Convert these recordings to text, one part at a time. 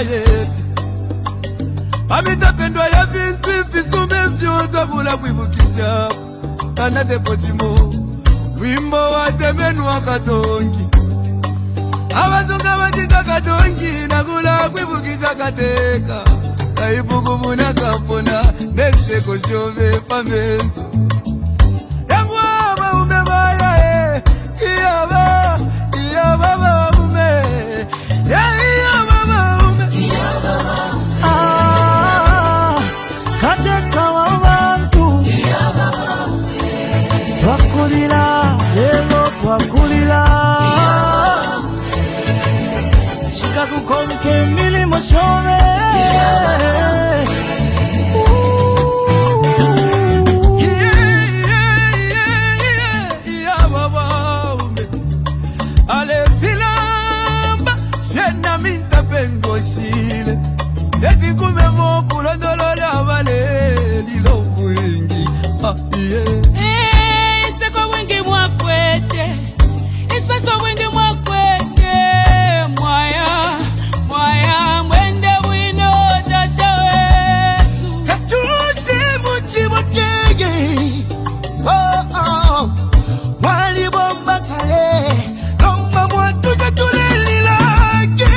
yepi amitapendwa ya vintu ifisume vyota kula kuibukisha Kanade potimo wimbo wa temenu wa katongi Abazunga wajiza katongi Nagula kuibukisha kateka Kaibuku muna kapona Neseko siove pameso Yangu ama umebaya Iyaba ume Iyaba ume Kateka wa wantu Twakulila lelo twakulila Shika kukonke milimo shove Ale filamba Yena minta pengo sile Eti kume moku Londolo la vale Lilo wingi Iseko wingi mwakwete Iseko wingi mwakwete Mwaya Mwende wino tata wesu Katusi muchi wakege Wali bomba kale Lomba mwatu katuleli lake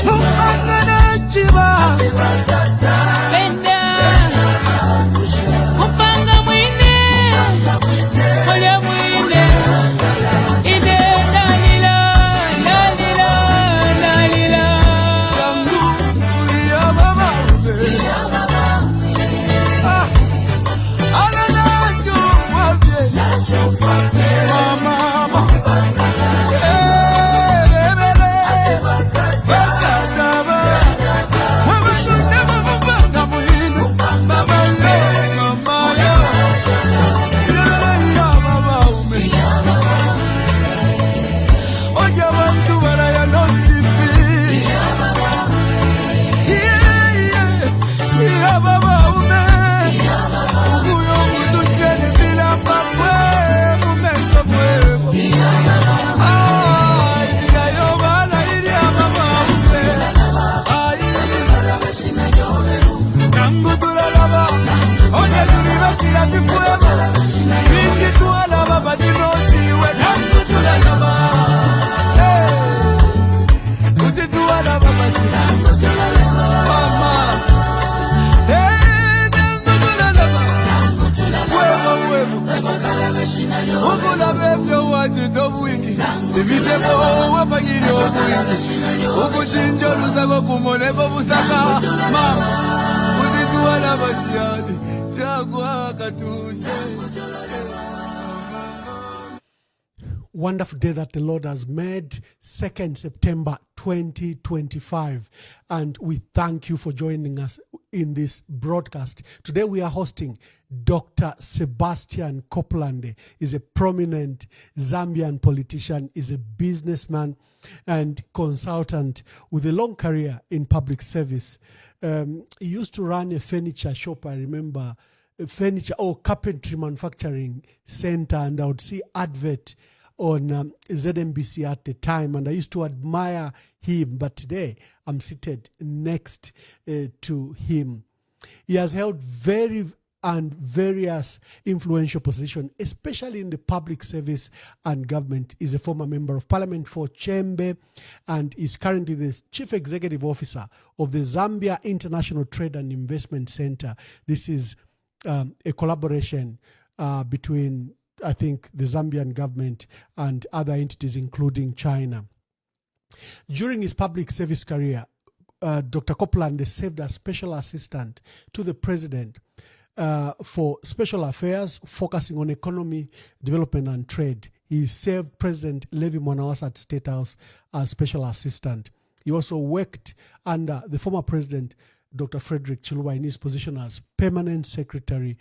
Mungana chiba Penda Upanga mwine Kolya mwine Ide dalila Yangu ya mama ume Ala nacho mwabye Mama Ukula befyo wati tobuingi Ibisemo wapagiri obuingi Ukuchinjo lusako kumoneko busaka Mama Utituwa na basiyani Chagwa katuse Wonderful day that the Lord has made, 2nd September 2025. And we thank you for joining us in this broadcast. Today we are hosting Dr. Sebastian Kopulande. He's a prominent Zambian politician, is a businessman and consultant with a long career in public service. He used to run a furniture shop, I remember, a furniture or carpentry manufacturing center, and I would see advert on ZMBC at the time, and I used to admire him, but today I'm seated next to him. He has held various influential positions, especially in the public service and government. He's a former member of parliament for Chembe and is currently the chief executive officer of the Zambia International Trade and Investment Center. This is a collaboration between, I think, the Zambian government and other entities, including China. During his public service career, Dr. Kopulande served as special assistant to the president for special affairs, focusing on economy, development, and trade. He served President Levi Mwanawasa at State House as special assistant. He also worked under the former president, Dr. Frederick Chiluba, in his position as permanent secretary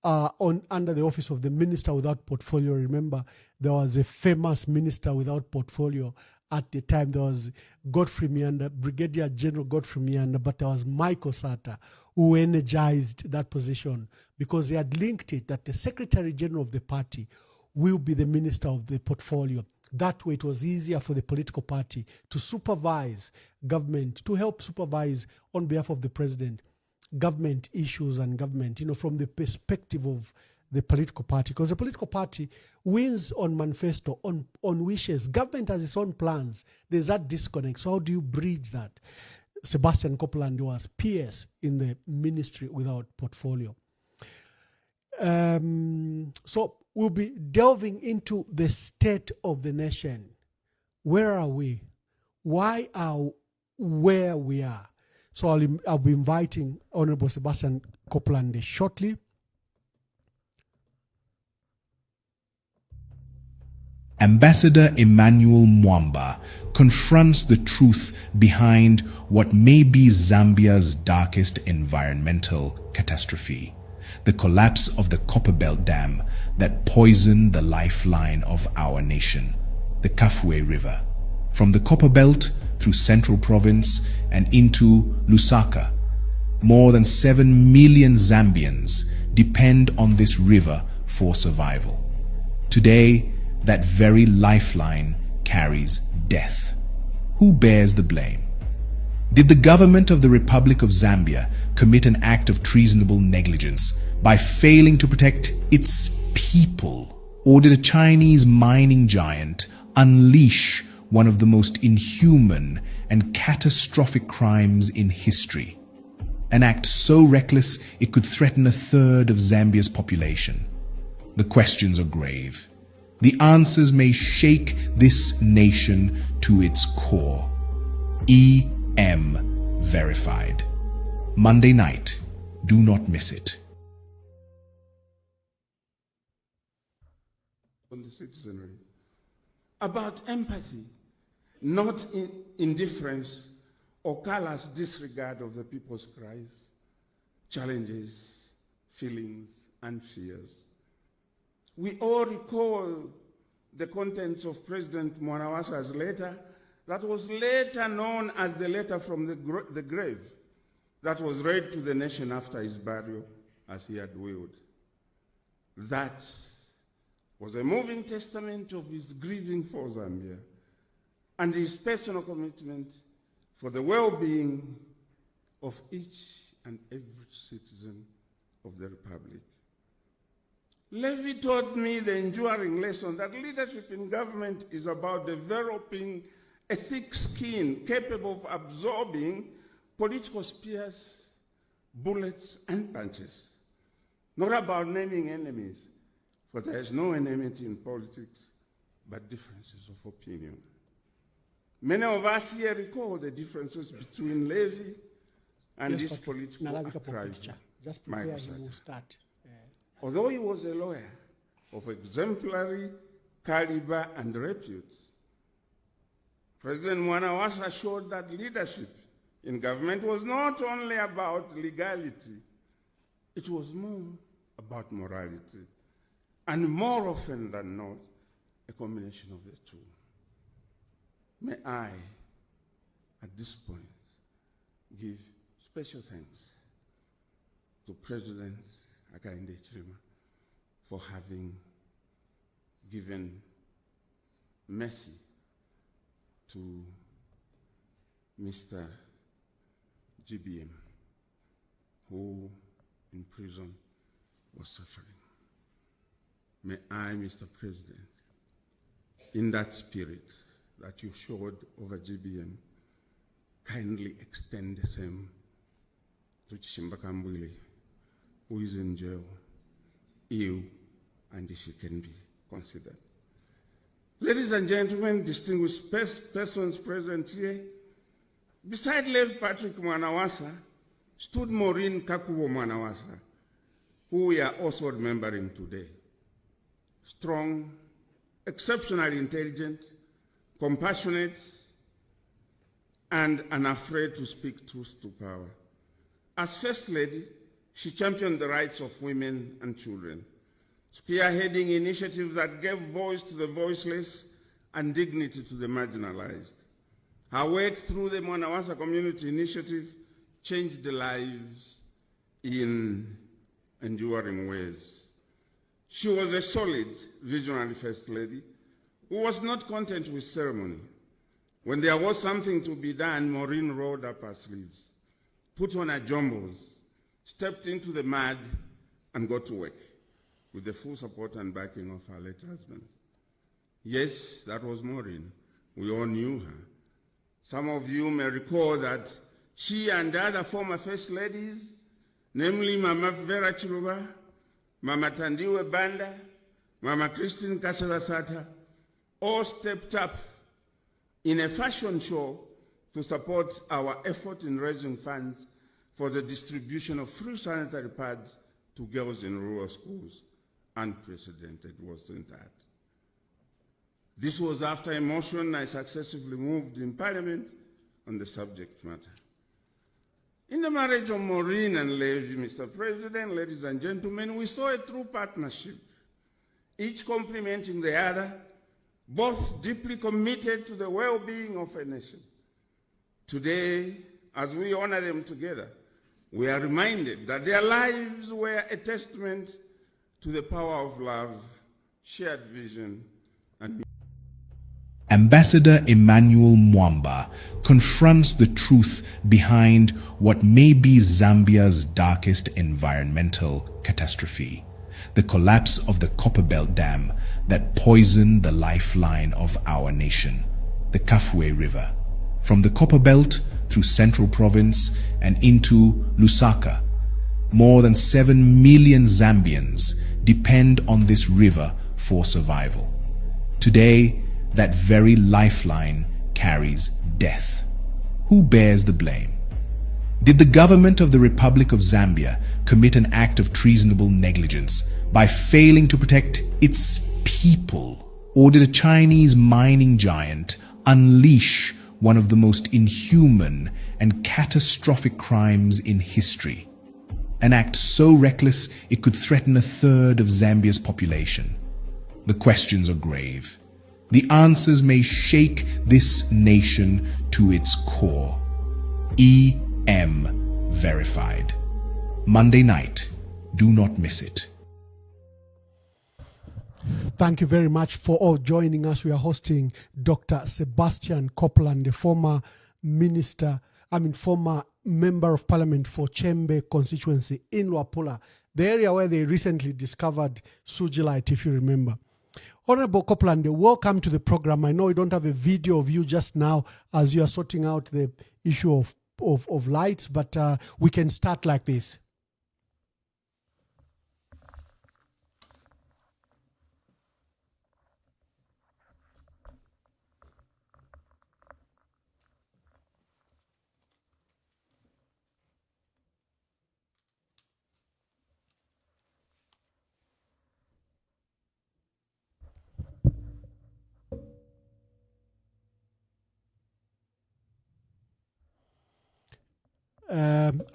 under the office of the Minister Without Portfolio. Remember, there was a famous Minister Without Portfolio at the time. There was Godfrey Mianda, Brigadier General Godfrey Mianda, but there was Michael Sata who energized that position because he had linked it that the Secretary General of the party will be the Minister of the Portfolio. That way it was easier for the political party to supervise government, to help supervise on behalf of the president, government issues and government, from the perspective of the political party. Because the political party wins on manifesto, on wishes. Government has its own plans. There's that disconnect. So how do you bridge that? Sebastian Kopulande was PS in the ministry without portfolio. So we'll be delving into the state of the nation. Where are we? Why are where we are? So I'll be inviting Honorable Sebastian Kopulande shortly. Ambassador Emmanuel Mwamba confronts the truth behind what may be Zambia's darkest environmental catastrophe, the collapse of the Copperbelt Dam that poisoned the lifeline of our nation, the Kafue River. From the Copperbelt through Central Province and into Lusaka, more than 7 million Zambians depend on this river for survival. Today, that very lifeline carries death. Who bears the blame? Did the government of the Republic of Zambia commit an act of treasonable negligence by failing to protect its people? Or did a Chinese mining giant unleash one of the most inhuman and catastrophic crimes in history? An act so reckless it could threaten 1/3 of Zambia's population. The questions are grave. The answers may shake this nation to its core. EM Verified. Monday night. Do not miss it. On the citizenry. About empathy, not indifference or callous disregard of the people's cries, challenges, feelings, and fears. We all recall the contents of President Mwanawasa's letter that was later known as the letter from the grave that was read to the nation after his burial as he had willed. That was a moving testament of his grieving for Zambia and his personal commitment for the well-being of each and every citizen of the Republic. Levy taught me the enduring lesson that leadership in government is about developing a thick skin capable of absorbing political spears, bullets, and punches. Not about naming enemies, for there is no enmity in politics, but differences of opinion. Many of us here recall the differences between Levy and this political uprising. Just prepare, he will start. Although he was a lawyer of exemplary caliber and repute, President Mwanawasa showed that leadership in government was not only about legality, it was more about morality, and more often than not, a combination of the two. May I, at this point, give special thanks to President Hakainde Hichilema for having given mercy to Mr. GBM, who in prison was suffering. May I, Mr. President, in that spirit that you showed over GBM, kindly extend the same to Chimbakambwili, who is in jail, ill, and she can be considered. Ladies and gentlemen, distinguished persons present here, beside Lev Patrick Mwanawasa stood Maureen Kakuwo Mwanawasa, who we are also remembering today. Strong, exceptionally intelligent, compassionate, and unafraid to speak truth to power. As First Lady, she championed the rights of women and children, spearheading initiatives that gave voice to the voiceless and dignity to the marginalized. Her work through the Mwanawasa Community Initiative changed the lives in enduring ways. She was a solid, visionary First Lady who was not content with ceremony. When there was something to be done, Maureen rolled up her sleeves, put on her jombos, stepped into the mud, and got to work with the full support and backing of her late husband. Yes, that was Maureen. We all knew her. Some of you may recall that she and other former First Ladies, namely Mama Vera Chiluba, Mama Tandiwe Banda, Mama Christine Kasarasata, all stepped up in a fashion show to support our effort in raising funds for the distribution of free sanitary pads to girls in rural schools. Unprecedented, wasn't that? This was after a motion I successively moved in Parliament on the subject matter. In the marriage of Maureen and Levi, Mr. President, ladies and gentlemen, we saw a true partnership, each complementing the other, both deeply committed to the well-being of a nation. Today, as we honor them together, we are reminded that their lives were a testament to the power of love, shared vision, and Ambassador Emmanuel Mwamba confronts the truth behind what may be Zambia's darkest environmental catastrophe, the collapse of the Copperbelt Dam that poisoned the lifeline of our nation, the Kafue River, from the Copperbelt through Central Province and into Lusaka. More than 7 million Zambians depend on this river for survival. Today, that very lifeline carries death. Who bears the blame? Did the government of the Republic of Zambia commit an act of treasonable negligence by failing to protect its people? Or did a Chinese mining giant unleash one of the most inhuman and catastrophic crimes in history? An act so reckless it could threaten a third of Zambia's population. The questions are grave. The answers may shake this nation to its core. EM verified. Monday night. Do not miss it. Thank you very much for all joining us. We are hosting Dr. Sebastian Kopulande, former member of parliament for Chembe constituency in Luapula, the area where they recently discovered Sujilite, if you remember. Honorable Kopulande, welcome to the program. I know we don't have a video of you just now as you are sorting out the issue of lights, but we can start like this.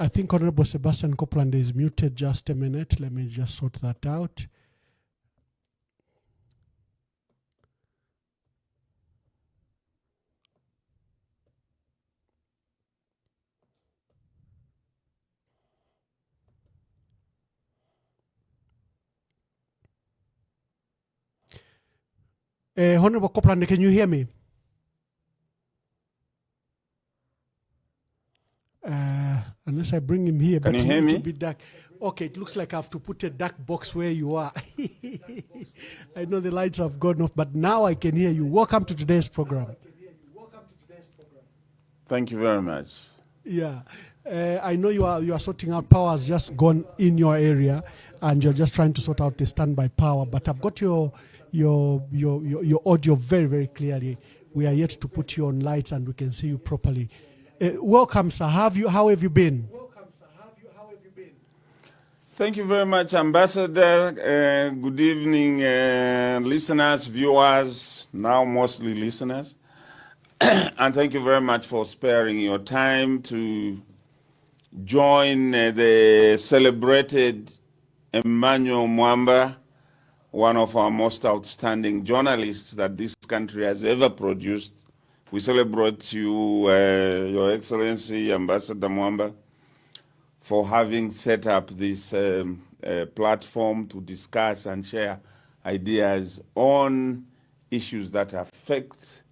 I think Honorable Sebastian Kopulande is muted. Just a minute. Let me just sort that out. Honorable Kopulande, can you hear me? Unless I bring him here, Can but you hear need me? to be dark. Okay, it looks like I have to put a dark box where you are. I know the lights have gone off, but now I can hear you. Welcome to today's program. Thank you very much. Yeah, I know you are sorting out. Power has just gone in your area, and you're just trying to sort out the standby power. But I've got your audio very, very clearly. We are yet to put you on lights, and we can see you properly. Welcome, sir. How have you been? Thank you very much, Ambassador. Good evening, listeners, viewers, now mostly listeners. And thank you very much for sparing your time to join the celebrated Emmanuel Mwamba, one of our most outstanding journalists that this country has ever produced. We celebrate you, Your Excellency, Ambassador Mwamba, for having set up this platform to discuss and share ideas on issues that affect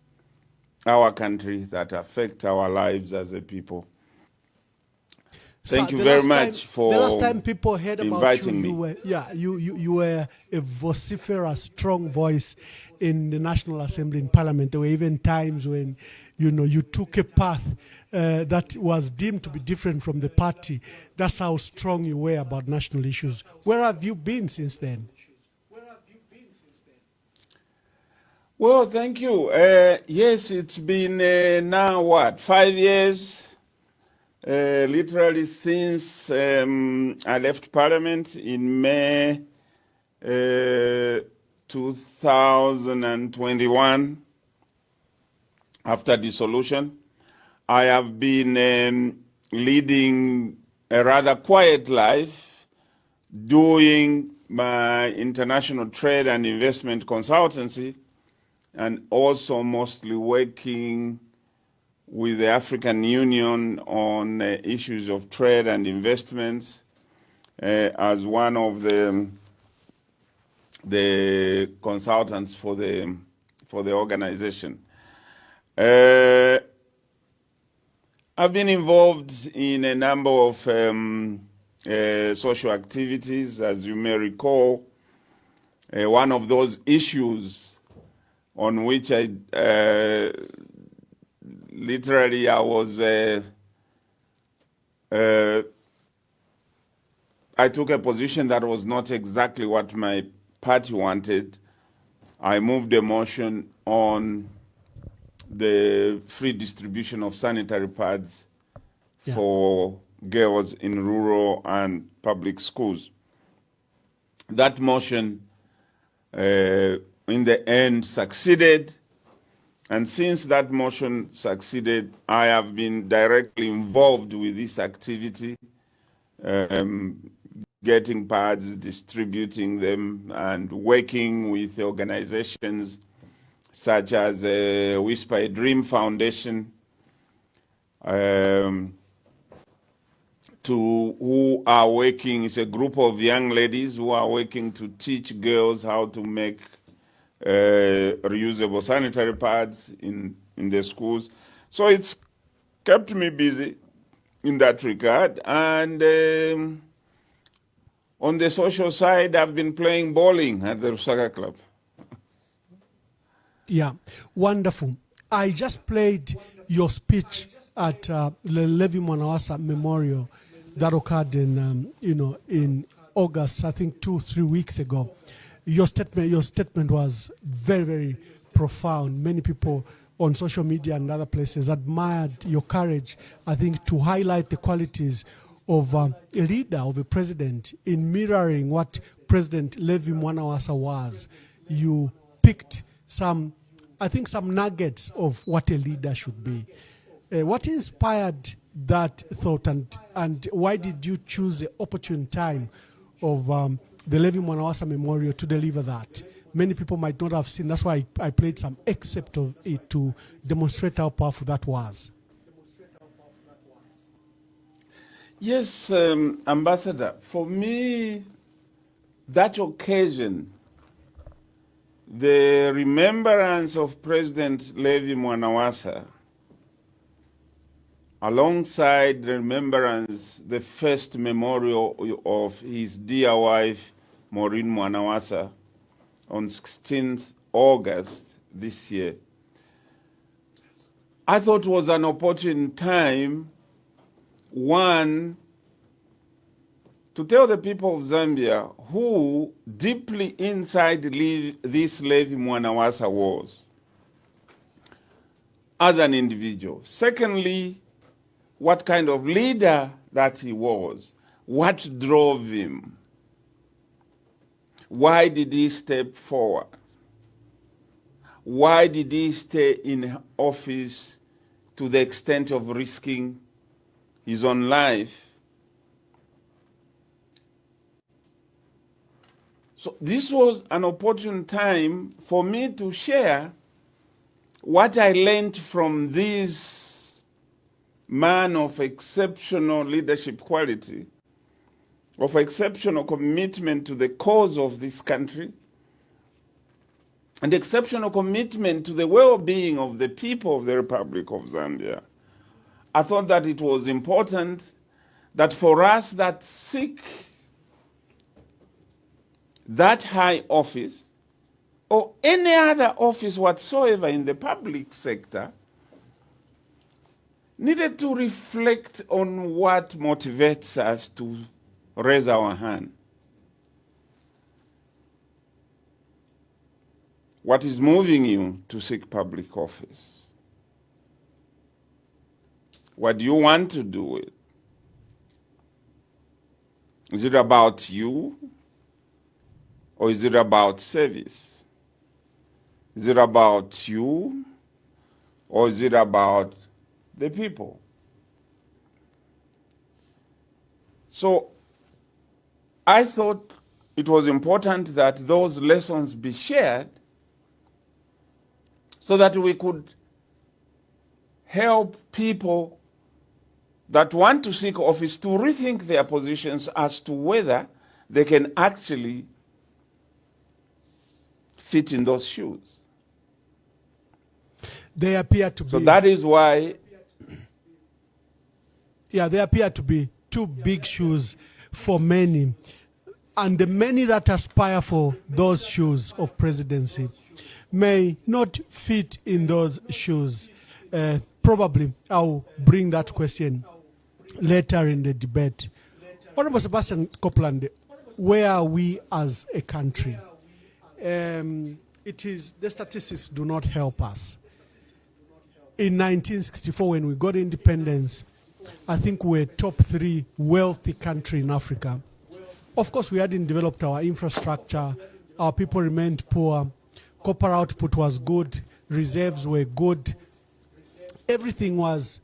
our country, that affect our lives as a people. Thank you very much for the last time people heard about inviting me. You were a vociferous, strong voice in the National Assembly in Parliament. There were even times when, you took a path that was deemed to be different from the party. That's how strong you were about national issues. Where have you been since then? Well, thank you. Yes, it's been now, 5 years? Literally since I left Parliament in May 2021, after dissolution. I have been leading a rather quiet life, doing my international trade and investment consultancy, and also mostly working with the African Union on issues of trade and investments as one of the consultants for the organization. I've been involved in a number of social activities, as you may recall. One of those issues on which I took a position that was not exactly what my party wanted. I moved a motion on the free distribution of sanitary pads for girls in rural and public schools. That motion, in the end, succeeded. And since that motion succeeded, I have been directly involved with this activity, getting pads, distributing them, and working with organizations such as Whisper a Dream Foundation, who are working, it's a group of young ladies who are working to teach girls how to make reusable sanitary pads in the schools. So it's kept me busy in that regard. And on the social side, I've been playing bowling at the Lusaka Club. Yeah, wonderful. I just played your speech at the Levi Mwanawasa Memorial that occurred in, in August, I think 2-3 weeks ago. Your statement was very, very profound. Many people on social media and other places admired your courage, I think, to highlight the qualities of a leader, of a president, in mirroring what President Levi Mwanawasa was. You picked some nuggets of what a leader should be. What inspired that thought, and why did you choose the opportune time of the Levi Mwanawasa Memorial to deliver that? Many people might not have seen. That's why I played some excerpt of it to demonstrate how powerful that was. Yes, Ambassador. For me, that occasion, the remembrance of President Levi Mwanawasa, alongside the remembrance, the first memorial of his dear wife, Maureen Mwanawasa, on 16th August this year, I thought was an opportune time, one, to tell the people of Zambia who deeply inside this Levi Mwanawasa was as an individual. Secondly, what kind of leader that he was, what drove him, why did he step forward, why did he stay in office to the extent of risking his own life. So this was an opportune time for me to share what I learned from this man of exceptional leadership quality, of exceptional commitment to the cause of this country, and exceptional commitment to the well-being of the people of the Republic of Zambia, I thought that it was important that for us that seek that high office or any other office whatsoever in the public sector needed to reflect on what motivates us to raise our hand. What is moving you to seek public office? What do you want to do with? Is it about you? Or is it about service? Is it about you? Or is it about the people? So I thought it was important that those lessons be shared so that we could help people that want to seek office to rethink their positions as to whether they can actually fit in those shoes. They appear to be. So that is why. Yeah, they appear to be too big shoes for many. And the many that aspire for those shoes of presidency may not fit in those shoes. Probably I'll bring that question later in the debate. Honorable Sebastian Kopulande, where are we as a country? It is, the statistics do not help us. In 1964, when we got independence, I think we were top 3 wealthy country in Africa. Of course, we hadn't developed our infrastructure. Our people remained poor. Copper output was good. Reserves were good. Everything was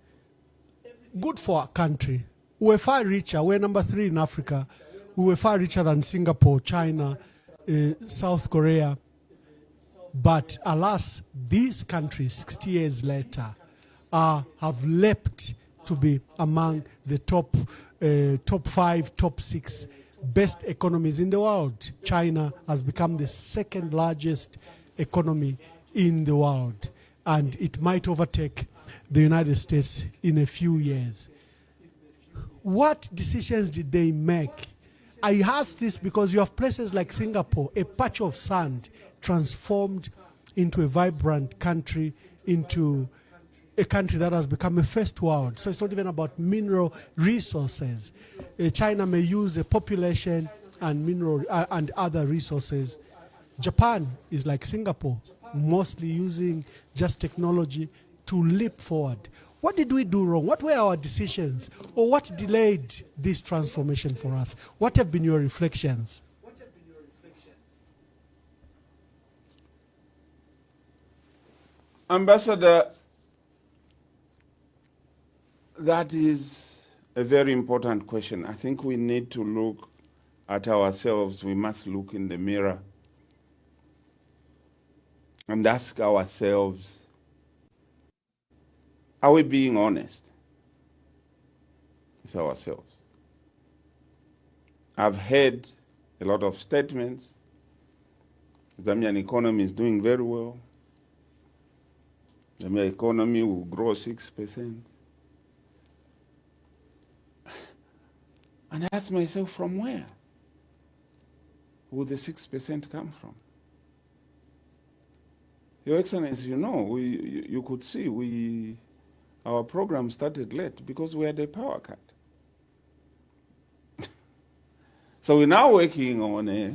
good for our country. We were far richer. We were number 3 in Africa. We were far richer than Singapore, China, South Korea. But alas, these countries, 60 years later, have leapt to be among the top 5, top 6 best economies in the world. China has become the 2nd largest economy in the world, and it might overtake the United States in a few years. What decisions did they make? I ask this because you have places like Singapore, a patch of sand transformed into a vibrant country, into a country that has become a first world. So it's not even about mineral resources. China may use a population and mineral and other resources. Japan is like Singapore, mostly using just technology to leap forward. What did we do wrong? What were our decisions? Or what delayed this transformation for us? What have been your reflections? Ambassador, that is a very important question. I think we need to look at ourselves. We must look in the mirror and ask ourselves, are we being honest with ourselves? I've heard a lot of statements. The Zambian economy is doing very well. The Zambian economy will grow 6%. And I ask myself, from where will the 6% come from? Your Excellency, you know, you could see our program started late because we had a power cut. So we're now working on a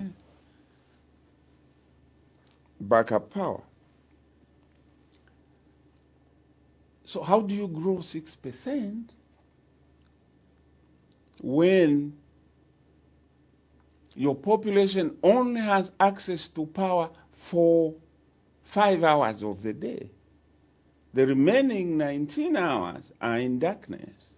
backup power. So how do you grow 6% when your population only has access to power for 5 hours of the day? The remaining 19 hours are in darkness.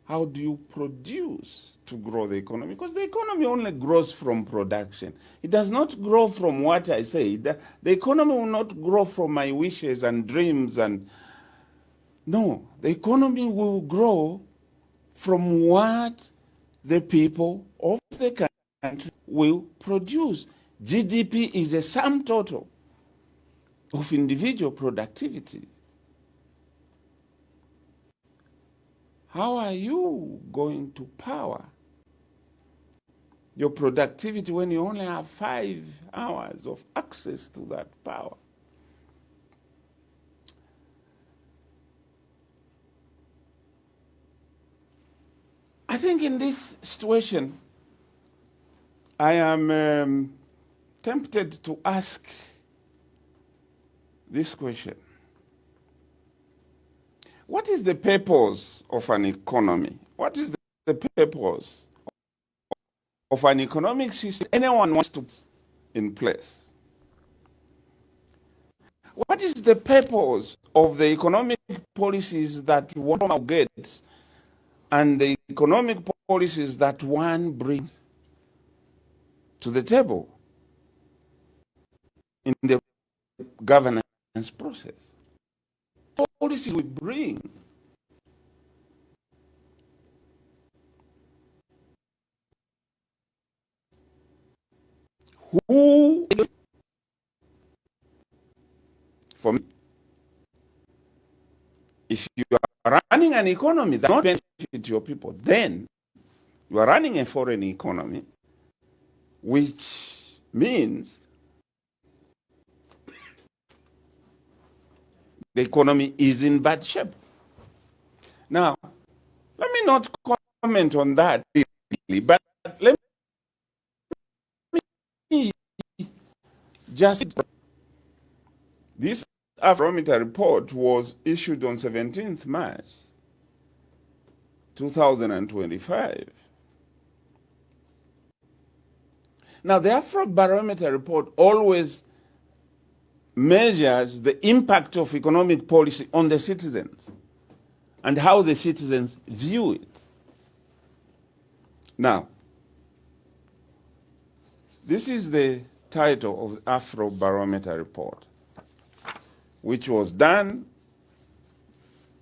How do you produce to grow the economy? Because the economy only grows from production. It does not grow from what I say. The economy will not grow from my wishes and dreams and no, the economy will grow from what the people of the country will produce. GDP is a sum total of individual productivity. How are you going to power your productivity when you only have 5 hours of access to that power? I think in this situation, I am tempted to ask this question. What is the purpose of an economy? What is the purpose of an economic system anyone wants to put in place? What is the purpose of the economic policies that one gets and the economic policies that one brings to the table in the governance process? Policies we bring who, for me, if you are running an economy that does not benefit your people, then you are running a foreign economy, which means the economy is in bad shape. Now, let me not comment on that, but let me just... This Afrometer report was issued on 17th March 2025. Now, the Afrobarometer report always measures the impact of economic policy on the citizens and how the citizens view it. Now, this is the title of the Afrobarometer report, which was done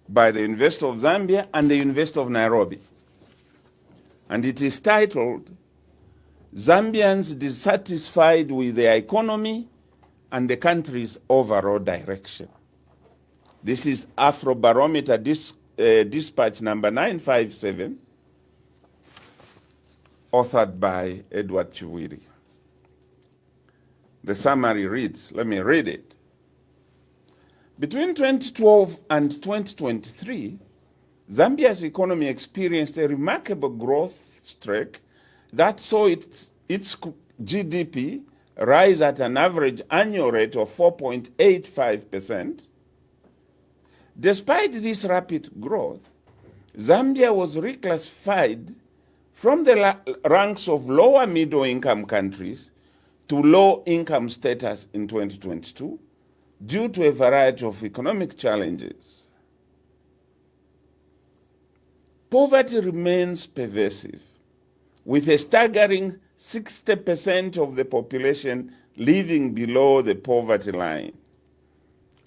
by the University of Zambia and the University of Nairobi. And it is titled, Zambians Dissatisfied with Their Economy and the Country's Overall Direction. This is Afrobarometer dispatch number 957, authored by Edward Chiwiri. The summary reads, let me read it. Between 2012 and 2023, Zambia's economy experienced a remarkable growth streak that saw its GDP rise at an average annual rate of 4.85%. Despite this rapid growth, Zambia was reclassified from the ranks of lower middle-income countries to low-income status in 2022 due to a variety of economic challenges. Poverty remains pervasive, with a staggering 60% of the population living below the poverty line,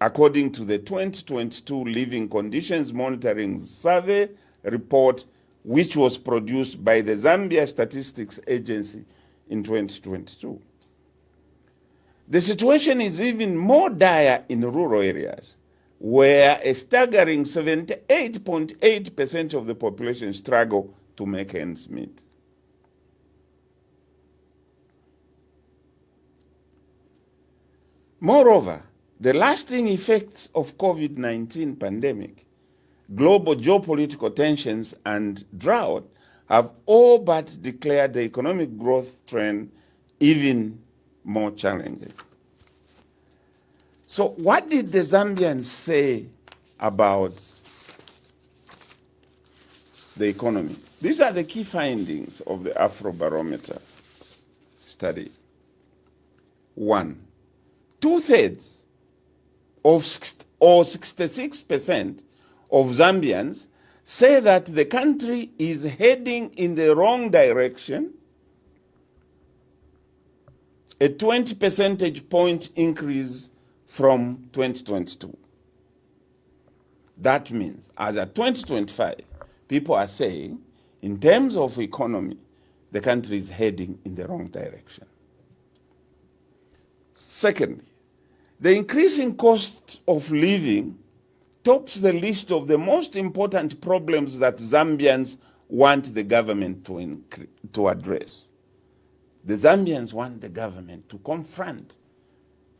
according to the 2022 Living Conditions Monitoring Survey report, which was produced by the Zambia Statistics Agency in 2022. The situation is even more dire in rural areas, where a staggering 78.8% of the population struggle to make ends meet. Moreover, the lasting effects of COVID-19 pandemic, global geopolitical tensions, and drought have all but declared the economic growth trend even more challenging. So what did the Zambians say about the economy? These are the key findings of the Afrobarometer study. 1, 2/3 or 66% of Zambians say that the country is heading in the wrong direction, a 20 percentage point increase from 2022. That means, as of 2025, people are saying, in terms of economy, the country is heading in the wrong direction. Secondly, The increasing cost of living tops the list of the most important problems that Zambians want the government to address. The Zambians want the government to confront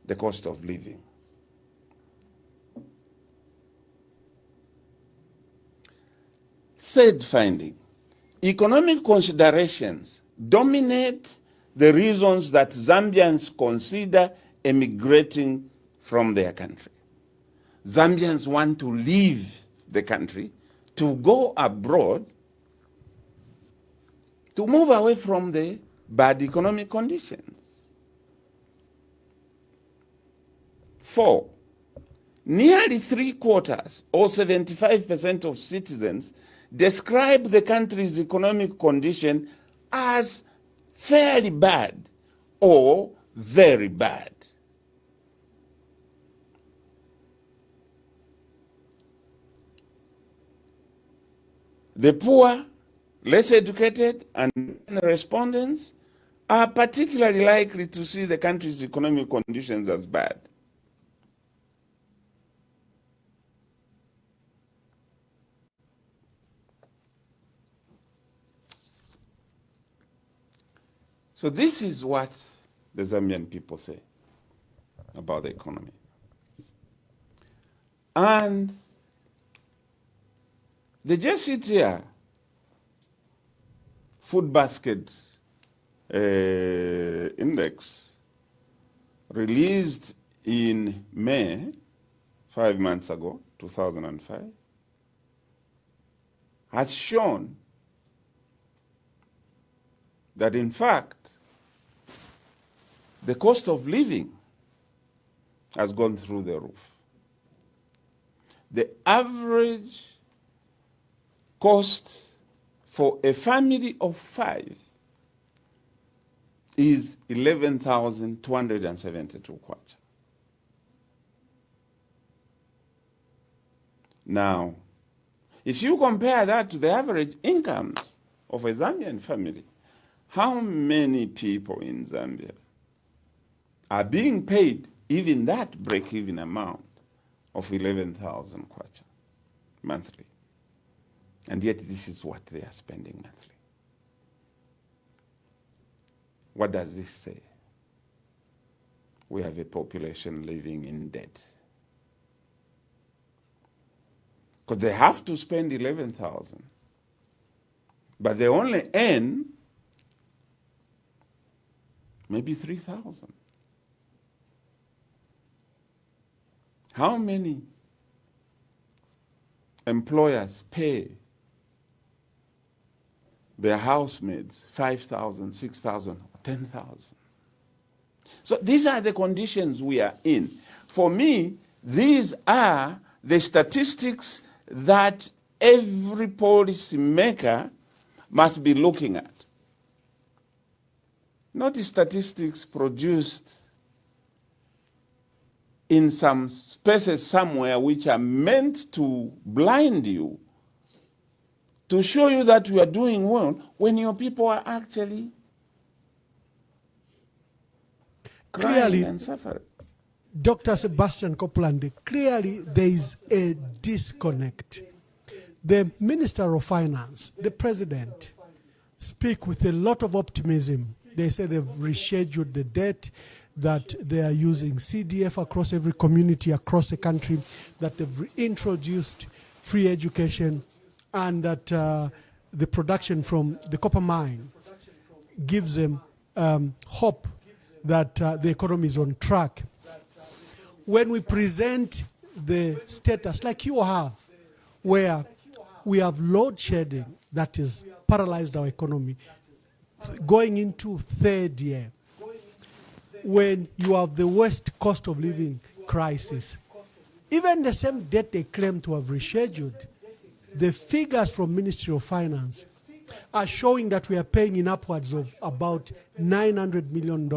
the cost of living. Third finding, economic considerations dominate the reasons that Zambians consider emigrating from their country. Zambians want to leave the country, to go abroad, to move away from the bad economic conditions. 4, nearly 3/4 or 75% of citizens describe the country's economic condition as fairly bad or very bad. The poor, less educated, and respondents are particularly likely to see the country's economic conditions as bad. So this is what the Zambian people say about the economy. And the JCTR food basket index released in May, 5 months ago, 2005, has shown that in fact the cost of living has gone through the roof. The average cost for a family of 5 is 11,272 kwacha. Now, if you compare that to the average incomes of a Zambian family, how many people in Zambia are being paid even that break-even amount of 11,000 kwacha monthly? And yet this is what they are spending monthly. What does this say? We have a population living in debt. Because they have to spend 11,000, but they only earn maybe 3,000. How many employers pay their housemaids 5,000, 6,000, 10,000? So these are the conditions we are in. For me, these are the statistics that every policy maker must be looking at. Not the statistics produced in some spaces somewhere which are meant to blind you, to show you that you are doing well when your people are actually crying and suffering. Dr. Sebastian Kopulande, clearly there is a disconnect. The Minister of Finance, the President, speak with a lot of optimism. They say they've rescheduled the debt, that they are using CDF across every community across the country, that they've reintroduced free education, and that the production from the copper mine gives them hope that the economy is on track. When we present the status like you have, where we have load shedding that has paralyzed our economy, going into 3rd year, when you have the worst cost of living crisis, even the same debt they claim to have rescheduled, the figures from Ministry of Finance are showing that we are paying in upwards of about $900 million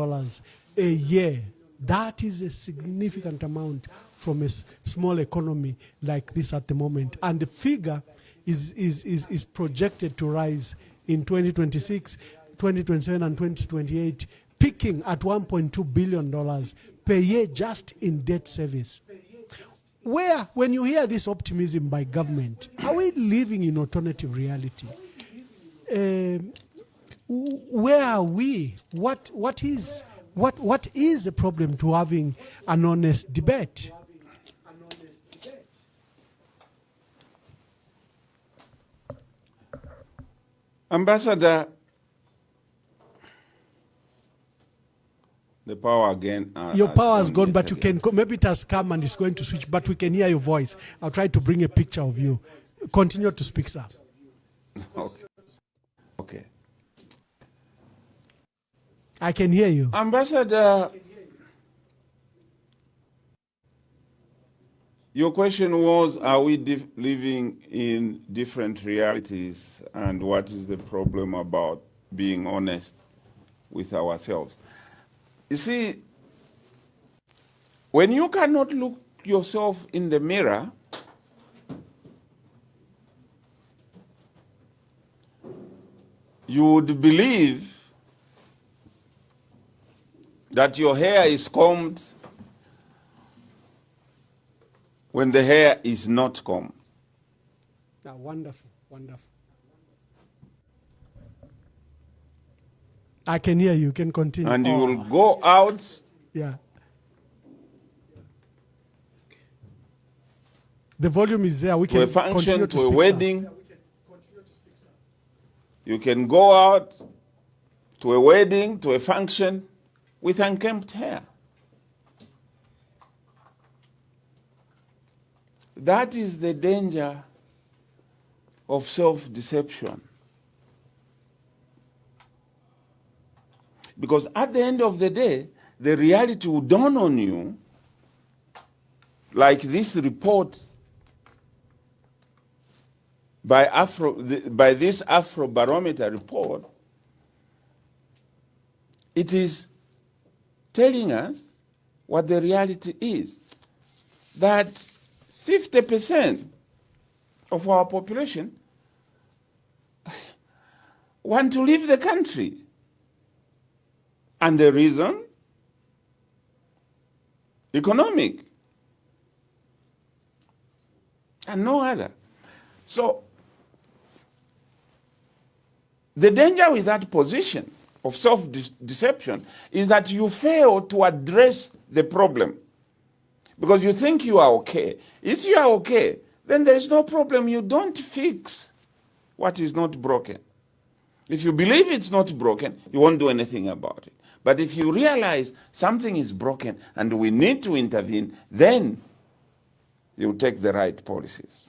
a year. That is a significant amount from a small economy like this at the moment. And the figure is projected to rise in 2026, 2027, and 2028 peaking at $1.2 billion per year just in debt service. Where, when you hear this optimism by government, are we living in alternative reality? Where are we? What is the problem to having an honest debate? Ambassador, the power again. Your power has gone, but you can, maybe it has come and it's going to switch, but we can hear your voice. I'll try to bring a picture of you. Continue to speak, sir. Okay. Okay. I can hear you. Ambassador, your question was, are we living in different realities, and what is the problem about being honest with ourselves? You see, when you cannot look yourself in the mirror, you would believe that your hair is combed when the hair is not combed. Ah, wonderful, wonderful. I can hear you. You can continue. And you will go out. Yeah. The volume is there. We To a can function, continue to a speak, wedding. sir. You can go out to a wedding, to a function with unkempt hair. That is the danger of self-deception. Because at the end of the day, the reality will dawn on you, like this report by this Afrobarometer report. It is telling us what the reality is, that 50% of our population want to leave the country. And the reason? Economic. And no other. So, the danger with that position of self-deception is that you fail to address the problem. Because you think you are okay. If you are okay, then there is no problem. You don't fix what is not broken. If you believe it's not broken, you won't do anything about it. But if you realize something is broken and we need to intervene, then you take the right policies.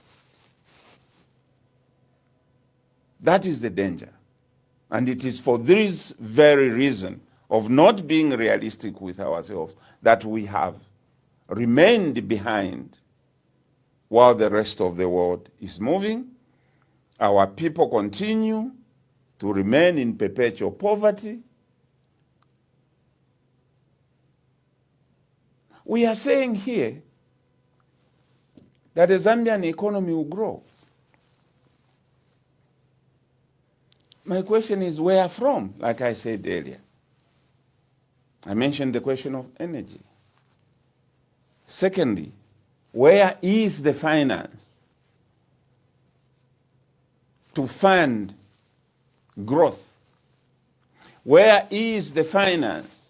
That is the danger. And it is for this very reason of not being realistic with ourselves that we have remained behind while the rest of the world is moving. Our people continue to remain in perpetual poverty. We are saying here that the Zambian economy will grow. My question is, where from? Like I said earlier. I mentioned the question of energy. Secondly, where is the finance to fund growth? Where is the finance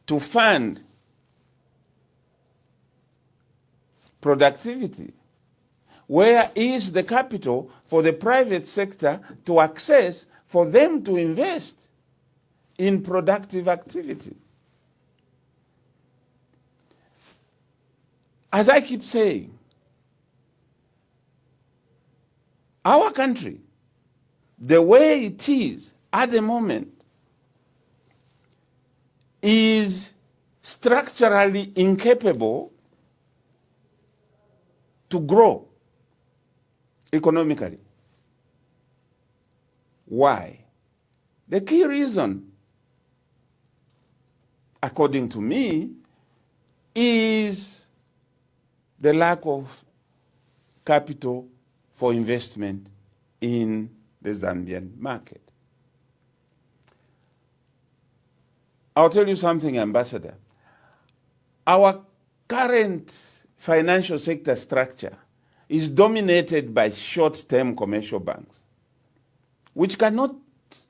to fund productivity? Where is the capital for the private sector to access for them to invest in productive activity? As I keep saying, our country, the way it is at the moment, is structurally incapable to grow economically. Why? The key reason, according to me, is the lack of capital for investment in the Zambian market. I'll tell you something, Ambassador. Our current financial sector structure is dominated by short-term commercial banks, which cannot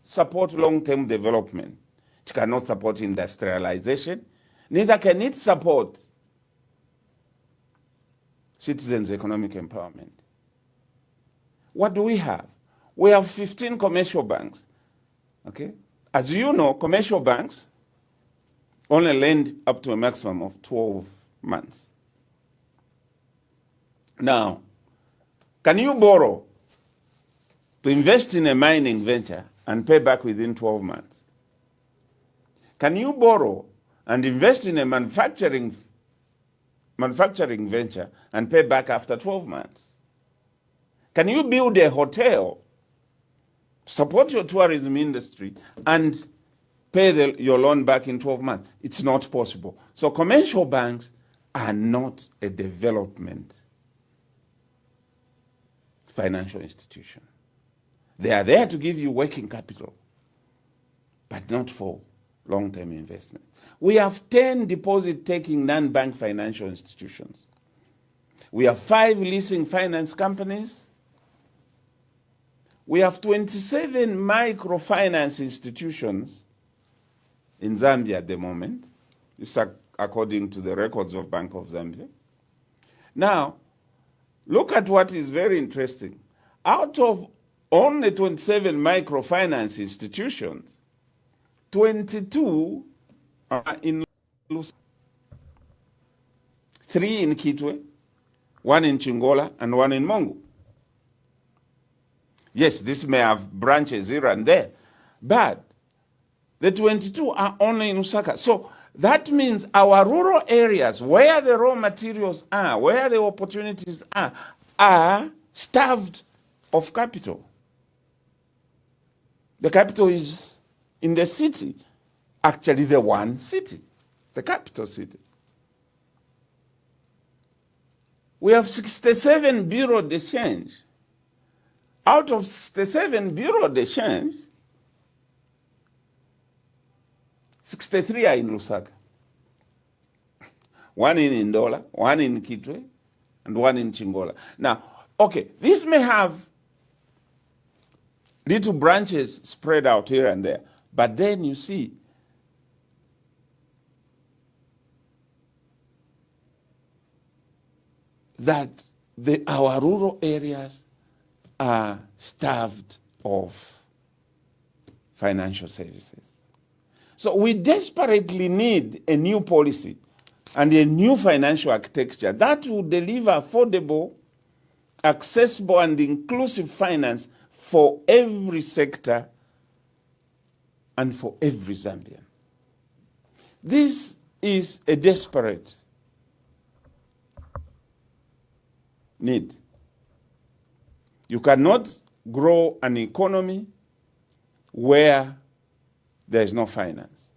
support long-term development. It cannot support industrialization. Neither can it support citizens' economic empowerment. What do we have? We have 15 commercial banks. Okay? As you know, commercial banks only lend up to a maximum of 12 months. Now, can you borrow to invest in a mining venture and pay back within 12 months? Can you borrow and invest in a manufacturing venture and pay back after 12 months? Can you build a hotel, support your tourism industry, and pay your loan back in 12 months? It's not possible. So commercial banks are not a development financial institution. They are there to give you working capital, but not for long-term investment. We have 10 deposit-taking non-bank financial institutions. We have 5 leasing finance companies. We have 27 microfinance institutions in Zambia at the moment. This is according to the records of Bank of Zambia. Now, look at what is very interesting. Out of only 27 microfinance institutions, 22 are in Lusaka, 3 in Kitwe, 1 in Chingola, and 1 in Mongu. Yes, this may have branches here and there, but the 22 are only in Lusaka. So that means our rural areas, where the raw materials are, where the opportunities are starved of capital. The capital is in the city, actually the one city, the capital city. We have 67 bureau de change. Out of 67 bureau de change, 63 are in Lusaka. 1 in Ndola, 1 in Kitwe, and 1 in Chingola. Now, okay, this may have little branches spread out here and there, but then you see that our rural areas are starved of financial services. So we desperately need a new policy and a new financial architecture that will deliver affordable, accessible, and inclusive finance for every sector and for every Zambian. This is a desperate need. You cannot grow an economy where there is no finance,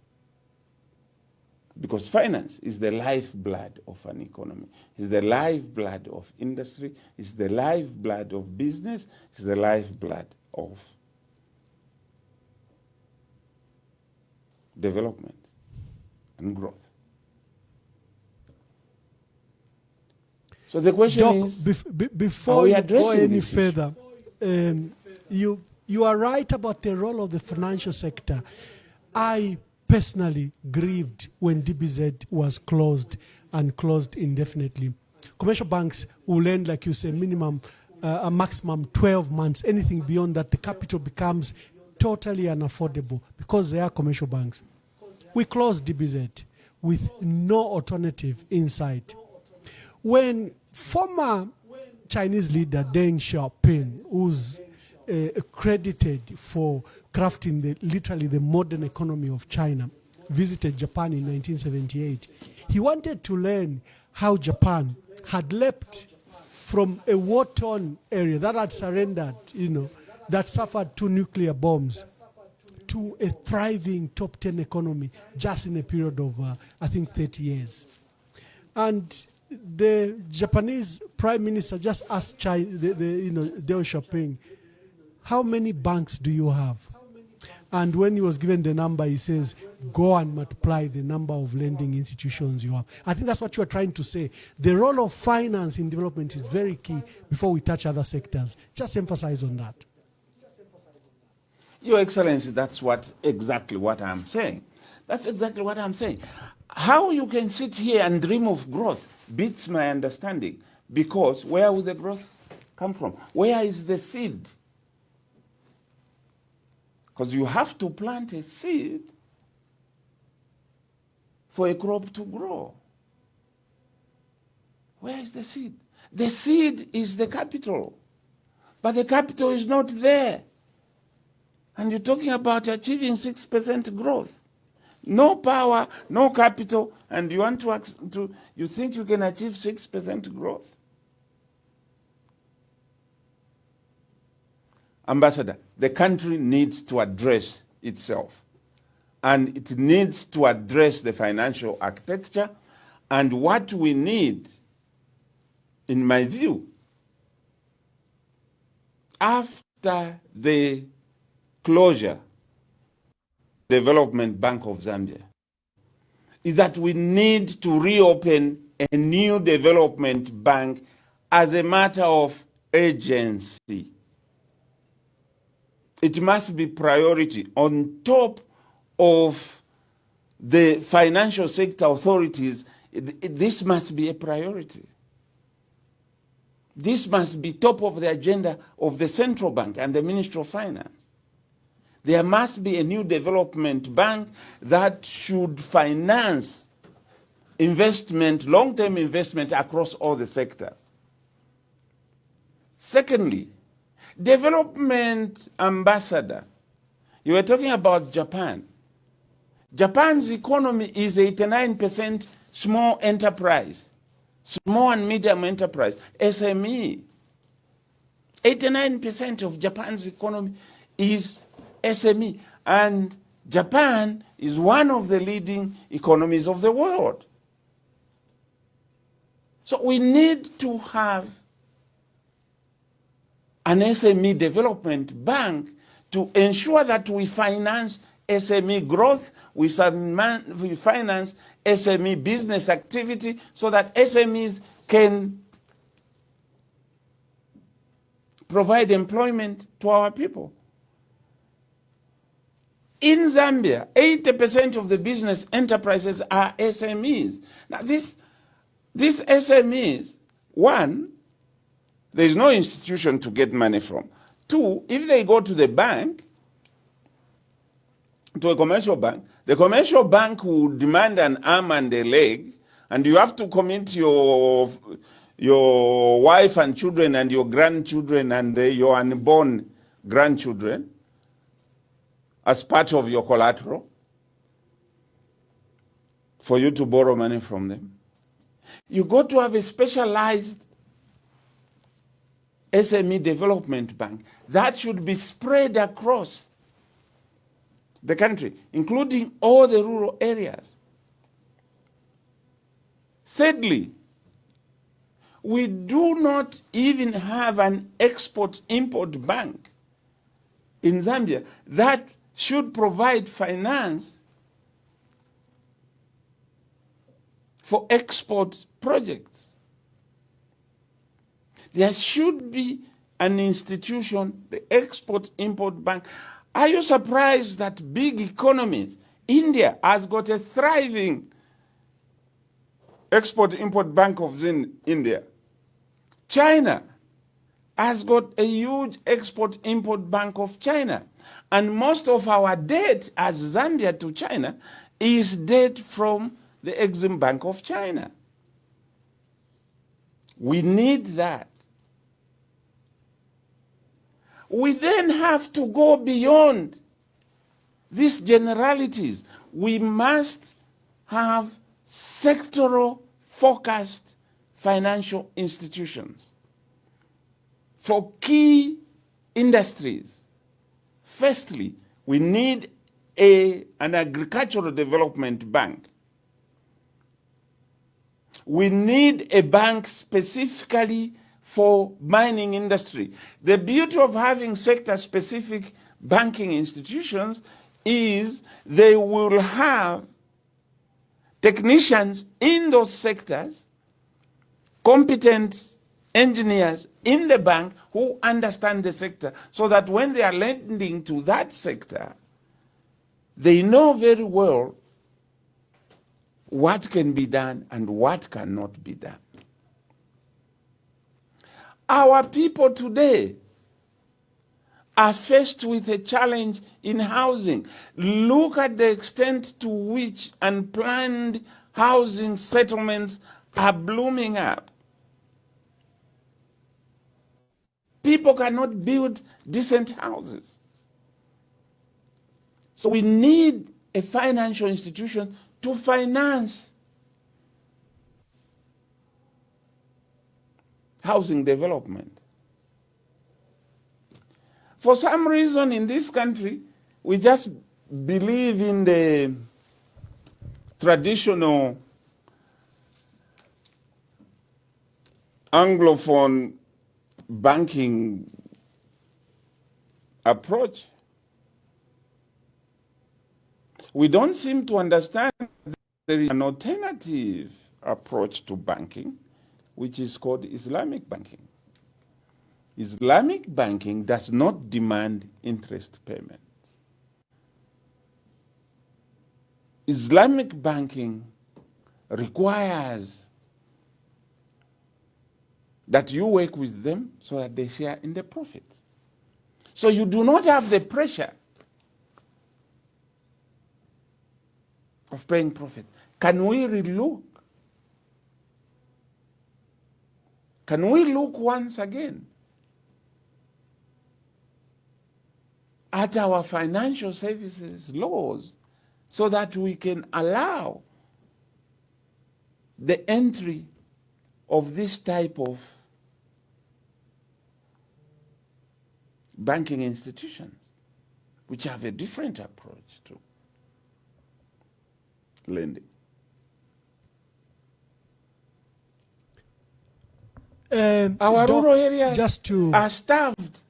because finance is the lifeblood of an economy. It's the lifeblood of industry. It's the lifeblood of business. It's the lifeblood of development and growth. So the question Doc, is, before you go any further, you are right about the role of the financial sector. I personally grieved when DBZ was closed and closed indefinitely. Commercial banks will lend, like you say, minimum, a maximum 12 months. Anything beyond that, the capital becomes totally unaffordable because they are commercial banks. We closed DBZ with no alternative inside. When former Chinese leader Deng Xiaoping, who's credited for crafting literally the modern economy of China, visited Japan in 1978, he wanted to learn how Japan had leapt from a war-torn area that had surrendered, that suffered 2 nuclear bombs, to a thriving top 10 economy just in a period of, I think, 30 years. And the Japanese prime minister just asked Deng Xiaoping, how many banks do you have? And when he was given the number, he says, go and multiply the number of lending institutions you have. I think that's what you are trying to say. The role of finance in development is very key before we touch other sectors. Just emphasize on that. Your Excellency, that's exactly what I'm saying. That's exactly what I'm saying. How you can sit here and dream of growth beats my understanding, because where will the growth come from? Where is the seed? Because you have to plant a seed for a crop to grow. Where is the seed? The seed is the capital, but the capital is not there. And you're talking about achieving 6% growth. No power, no capital, and you want you think you can achieve 6% growth? Ambassador, the country needs to address itself, and it needs to address the financial architecture. And what we need, in my view, after the closure Development Bank of Zambia, is that we need to reopen a new development bank as a matter of urgency. It must be priority on top of the financial sector authorities. This must be a priority. This must be top of the agenda of the central bank and the Ministry of Finance. There must be a new development bank that should finance investment, long-term investment across all the sectors. Secondly, development ambassador, you were talking about Japan. Japan's economy is 89% small enterprise, small and medium enterprise, SME. 89% of Japan's economy is SME, and Japan is one of the leading economies of the world. So we need to have an SME development bank to ensure that we finance SME growth, we finance SME business activity, so that SMEs can provide employment to our people. In Zambia, 80% of the business enterprises are SMEs. Now, these SMEs, one, there is no institution to get money from. Two, if they go to the bank, to a commercial bank, the commercial bank will demand an arm and a leg, and you have to commit your wife and children and your grandchildren and your unborn grandchildren as part of your collateral for you to borrow money from them. You got to have a specialized SME development bank that should be spread across the country, including all the rural areas. Thirdly, we do not even have an export-import bank in Zambia that should provide finance for export projects. There should be an institution, the Export-Import Bank. Are you surprised that big economies, India has got a thriving Export-Import Bank of India. China has got a huge Export-Import Bank of China. And most of our debt as Zambia to China is debt from the Exim Bank of China. We need that. We then have to go beyond these generalities. We must have sectoral focused financial institutions for key industries. Firstly, we need an agricultural development bank. We need a bank specifically for mining industry. The beauty of having sector-specific banking institutions is they will have technicians in those sectors, competent engineers in the bank who understand the sector, so that when they are lending to that sector, they know very well what can be done and what cannot be done. Our people today are faced with a challenge in housing. Look at the extent to which unplanned housing settlements are blooming up. People cannot build decent houses. So we need a financial institution to finance housing development. For some reason in this country, we just believe in the traditional Anglophone banking approach. We don't seem to understand that there is an alternative approach to banking, which is called Islamic banking. Islamic banking does not demand interest payments. Islamic banking requires that you work with them so that they share in the profits. So you do not have the pressure of paying profit. Can we relook? Can we look once again at our financial services laws so that we can allow the entry of this type of banking institutions, which have a different approach to lending? Our Doc, rural areas are starved.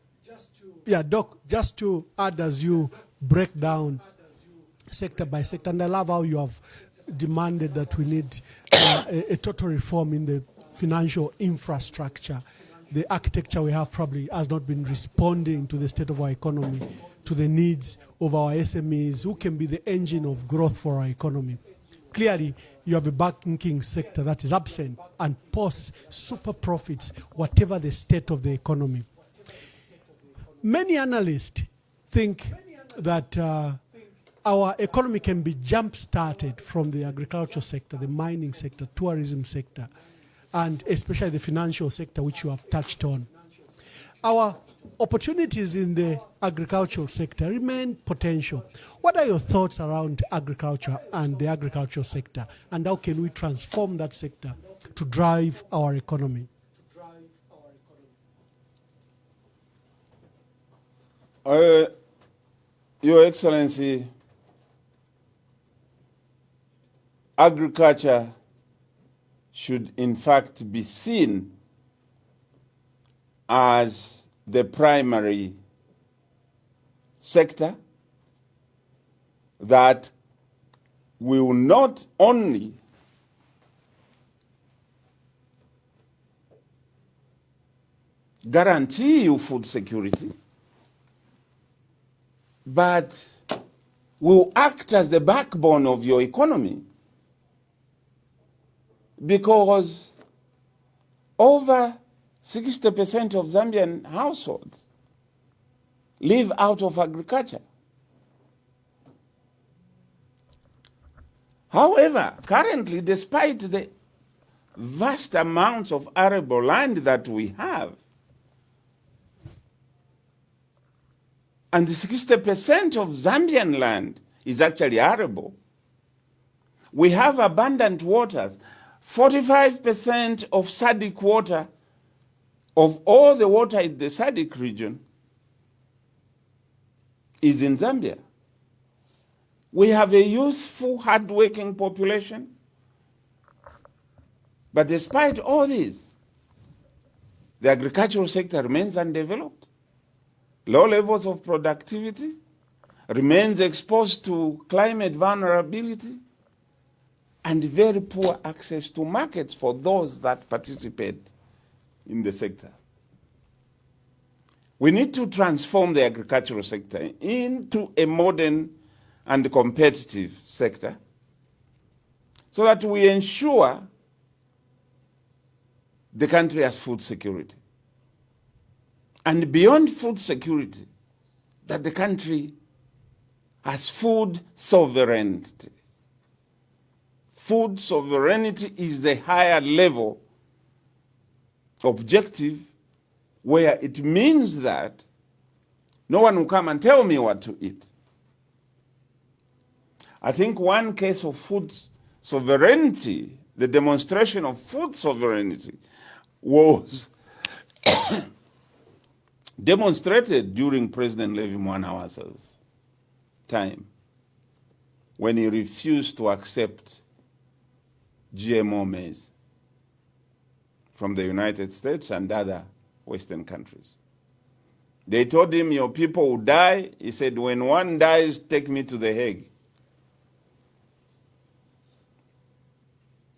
Yeah, Doc, just to add as you break down sector by sector, and I love how you have demanded that we need a total reform in the financial infrastructure. The architecture we have probably has not been responding to the state of our economy, to the needs of our SMEs, who can be the engine of growth for our economy. Clearly, you have a banking sector that is absent and posts super profits, whatever the state of the economy. Many analysts think that our economy can be jump-started from the agricultural sector, the mining sector, tourism sector, and especially the financial sector, which you have touched on. Our opportunities in the agricultural sector remain potential. What are your thoughts around agriculture and the agricultural sector, and how can we transform that sector to drive our economy? Your Excellency, agriculture should in fact be seen as the primary sector that will not only guarantee you food security, but will act as the backbone of your economy, because over 60% of Zambian households live out of agriculture. However, currently, despite the vast amounts of arable land that we have, and the 60% of Zambian land is actually arable, we have abundant waters. 45% of SADC water, of all the water in the SADC region, is in Zambia. We have a youthful, hardworking population. But despite all this, the agricultural sector remains undeveloped. Low levels of productivity, remains exposed to climate vulnerability, and very poor access to markets for those that participate in the sector. We need to transform the agricultural sector into a modern and competitive sector so that we ensure the country has food security. And beyond food security, that the country has food sovereignty. Food sovereignty is the higher level objective where it means that no one will come and tell me what to eat. I think one case of food sovereignty, the demonstration of food sovereignty, was demonstrated during President Levi Mwanawasa's time when he refused to accept GMO maize from the United States and other Western countries. They told him, your people will die. He said, when one dies, take me to The Hague.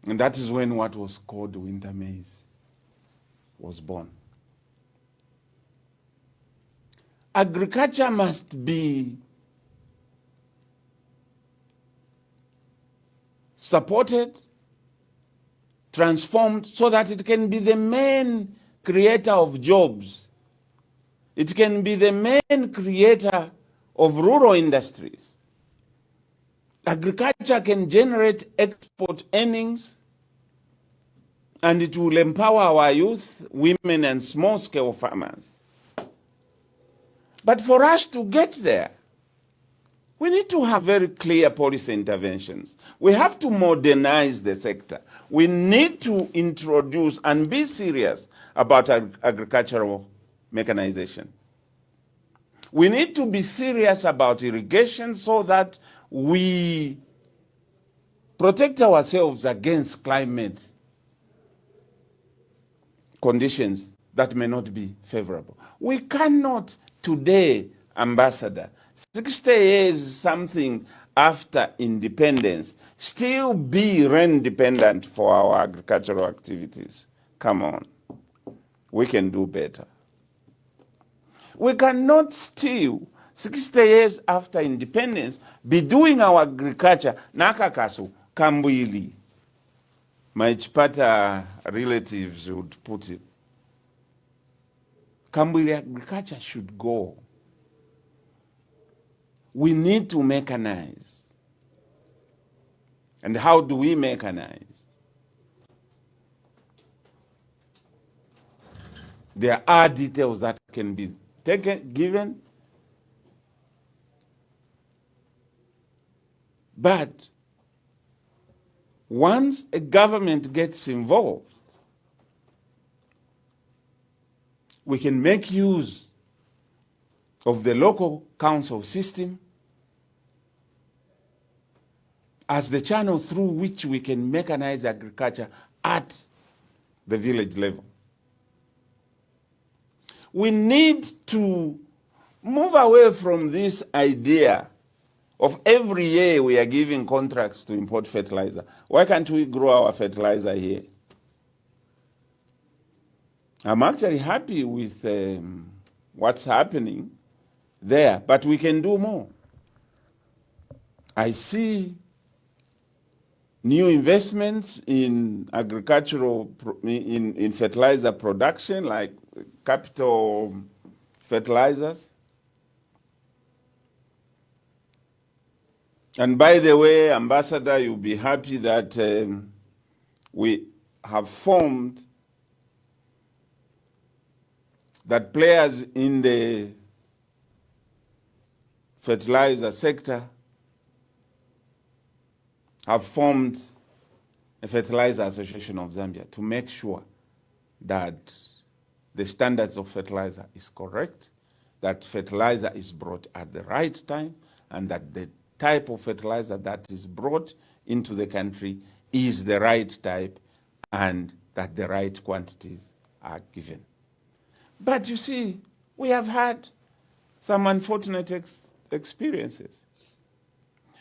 And that is when what was called winter maize was born. Agriculture must be supported, transformed, so that it can be the main creator of jobs. It can be the main creator of rural industries. Agriculture can generate export earnings, and it will empower our youth, women, and small-scale farmers. But for us to get there, we need to have very clear policy interventions. We have to modernize the sector. We need to introduce and be serious about agricultural mechanization. We need to be serious about irrigation so that we protect ourselves against climate conditions that may not be favorable. We cannot today, Ambassador, 60 years something after independence, still be rain dependent for our agricultural activities. Come on, we can do better. We cannot still, 60 years after independence, be doing our agriculture nakakasu kambwili. My Chipata relatives would put it. Kambwili agriculture should go. We need to mechanize. And how do we mechanize? There are details that can be given, but once a government gets involved, we can make use of the local council system as the channel through which we can mechanize agriculture at the village level. We need to move away from this idea of every year we are giving contracts to import fertilizer. Why can't we grow our fertilizer here? I'm actually happy with what's happening there, but we can do more. I see new investments in agricultural, in fertilizer production, like capital fertilizers. And by the way, Ambassador, you'll be happy that we have formed that players in the fertilizer sector have formed a Fertilizer Association of Zambia to make sure that the standards of fertilizer is correct, that fertilizer is brought at the right time, and that the type of fertilizer that is brought into the country is the right type, and that the right quantities are given. But you see, we have had some unfortunate experiences,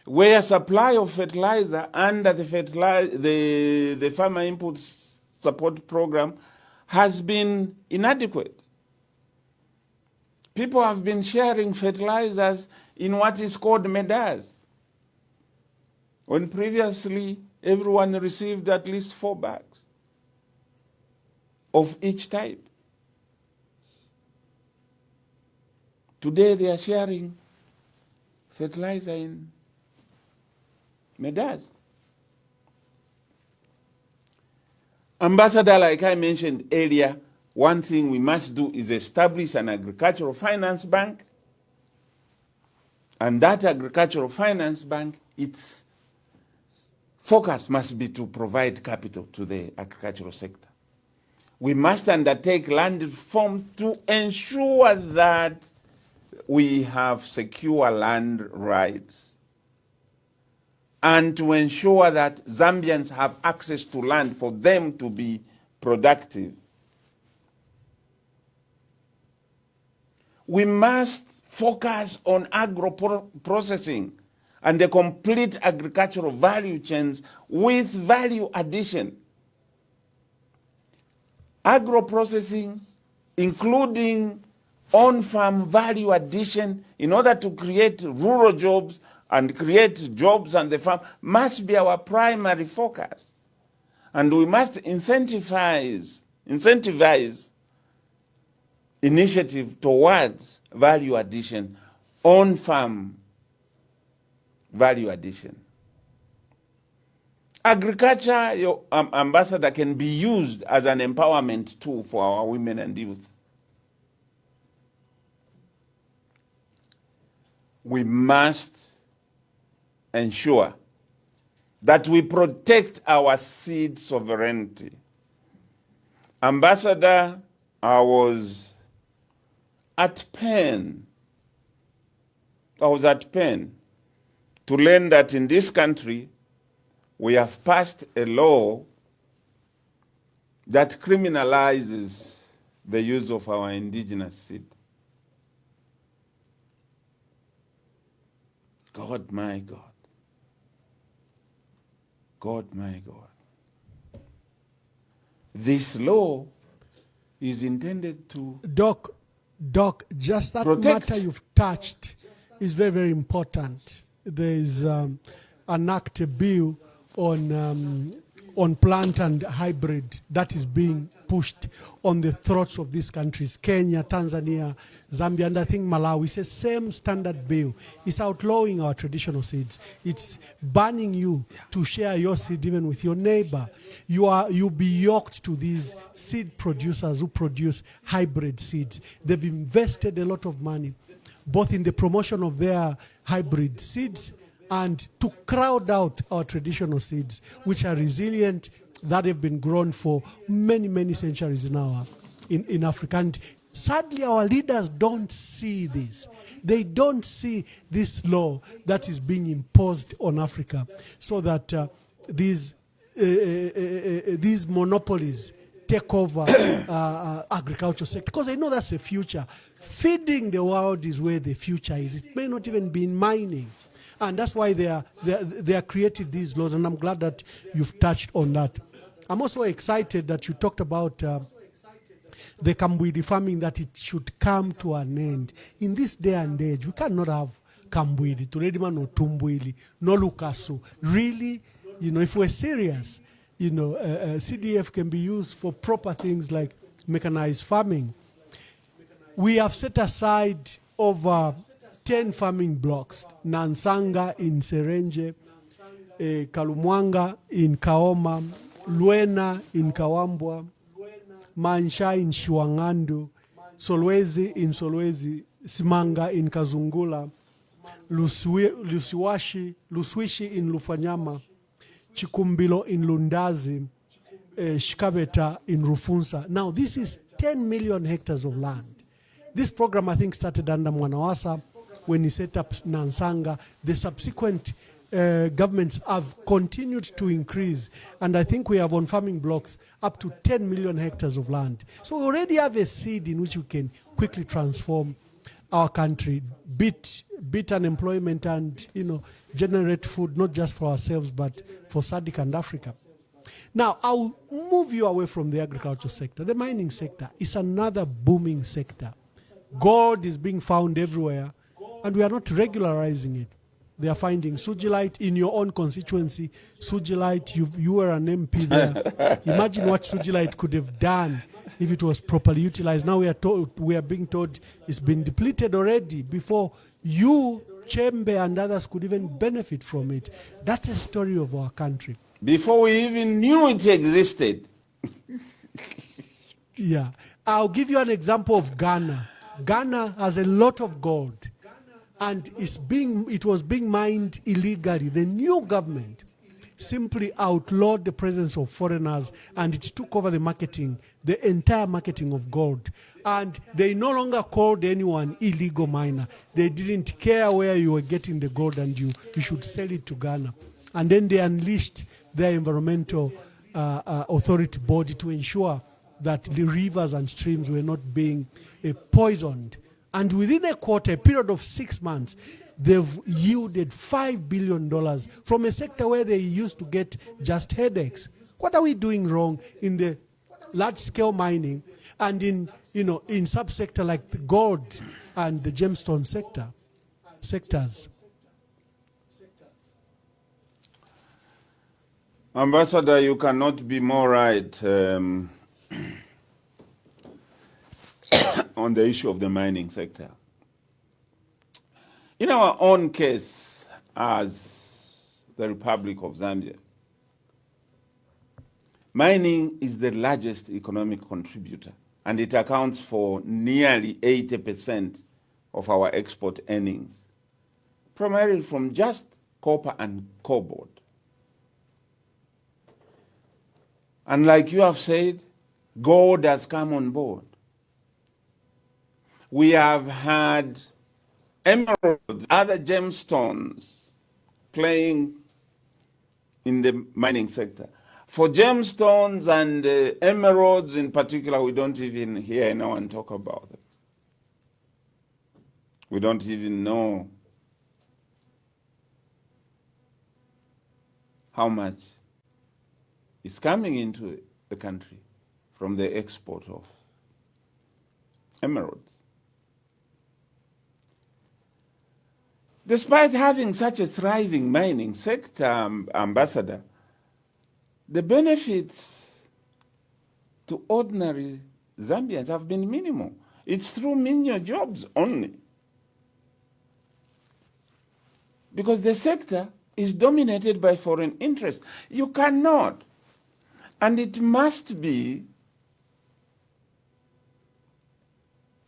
where supply of fertilizer under the farmer input support program has been inadequate. People have been sharing fertilizers in what is called medals, when previously everyone received at least 4 bags of each type. Today they are sharing fertilizer in medals. Ambassador, like I mentioned earlier, one thing we must do is establish an agricultural finance bank. And that agricultural finance bank, its focus must be to provide capital to the agricultural sector. We must undertake land reforms to ensure that we have secure land rights, and to ensure that Zambians have access to land for them to be productive. We must focus on agro-processing and the complete agricultural value chains with value addition. Agro-processing, including on-farm value addition, in order to create rural jobs and create jobs on the farm, must be our primary focus. And we must incentivize initiative towards value addition, on-farm value addition. Agriculture, your ambassador, can be used as an empowerment tool for our women and youth. We must ensure that we protect our seed sovereignty. Ambassador, I was at pain to learn that in this country we have passed a law that criminalizes the use of our indigenous seed. God, my God. God, my God. This law is intended to Doc, just that protect. matter you've touched is very, very important. There is an act, a bill on plant and hybrid that is being pushed on the throats of these countries, Kenya, Tanzania, Zambia, and I think Malawi. It's the same standard bill. It's outlawing our traditional seeds. It's banning you to share your seed even with your neighbor. You'll be yoked to these seed producers who produce hybrid seeds. They've invested a lot of money, both in the promotion of their hybrid seeds and to crowd out our traditional seeds, which are resilient, that have been grown for many, many centuries in Africa. And sadly, our leaders don't see this. They don't see this law that is being imposed on Africa, so that these monopolies take over agriculture sector, because they know that's the future. Feeding the world is where the future is. It may not even be in mining. And that's why they are creating these laws, and I'm glad that you've touched on that. I'm also excited that you talked about the Kambwidi farming, that it should come to an end. In this day and age, we cannot have Kambwidi, Turedima no Tumbwili, no Lukasu. Really, if we're serious, CDF can be used for proper things like mechanized farming. We have set aside over 10 farming blocks: Nansanga in Serenje, Kalumwanga in Kaoma, Luena in Kawambwa, Mansha in Shuangandu, Solwezi in Solwezi, Simanga in Kazungula, Luswishi in Lufanyama, Chikumbilo in Lundazi, Shikabeta in Rufunsa. Now this is 10 million hectares of land. This program, I think, started under Mwanawasa when he set up Nansanga. The subsequent governments have continued to increase, and I think we have on farming blocks up to 10 million hectares of land. So we already have a seed in which we can quickly transform our country, beat unemployment, and generate food not just for ourselves but for SADC and Africa. Now, I'll move you away from the agricultural sector. The mining sector is another booming sector. Gold is being found everywhere, and we are not regularizing it. They are finding Sugilite in your own constituency. Sugilite, you were an MP there. Imagine what Sugilite could have done if it was properly utilized. Now we are being told it's been depleted already before you, Chembe, and others could even benefit from it. That's a story of our country. Before we even knew it existed. Yeah. I'll give you an example of Ghana. Ghana has a lot of gold, and it was being mined illegally. The new government simply outlawed the presence of foreigners, and it took over the entire marketing of gold. And they no longer called anyone illegal miner. They didn't care where you were getting the gold, and you should sell it to Ghana. And then they unleashed their environmental authority body to ensure that the rivers and streams were not being poisoned. And within a period of 6 months, they've yielded $5 billion from a sector where they used to get just headaches. What are we doing wrong in the large-scale mining and in subsector like the gold and the gemstone sectors? Ambassador, you cannot be more right on the issue of the mining sector. In our own case as the Republic of Zambia, mining is the largest economic contributor, and it accounts for nearly 80% of our export earnings, primarily from just copper and cobalt. And like you have said, gold has come on board. We have had emeralds, other gemstones playing in the mining sector. For gemstones and emeralds in particular, we don't even hear anyone talk about them. We don't even know how much is coming into the country from the export of emeralds. Despite having such a thriving mining sector, Ambassador, the benefits to ordinary Zambians have been minimal. It's through menial jobs only. Because the sector is dominated by foreign interests. You cannot, and it must be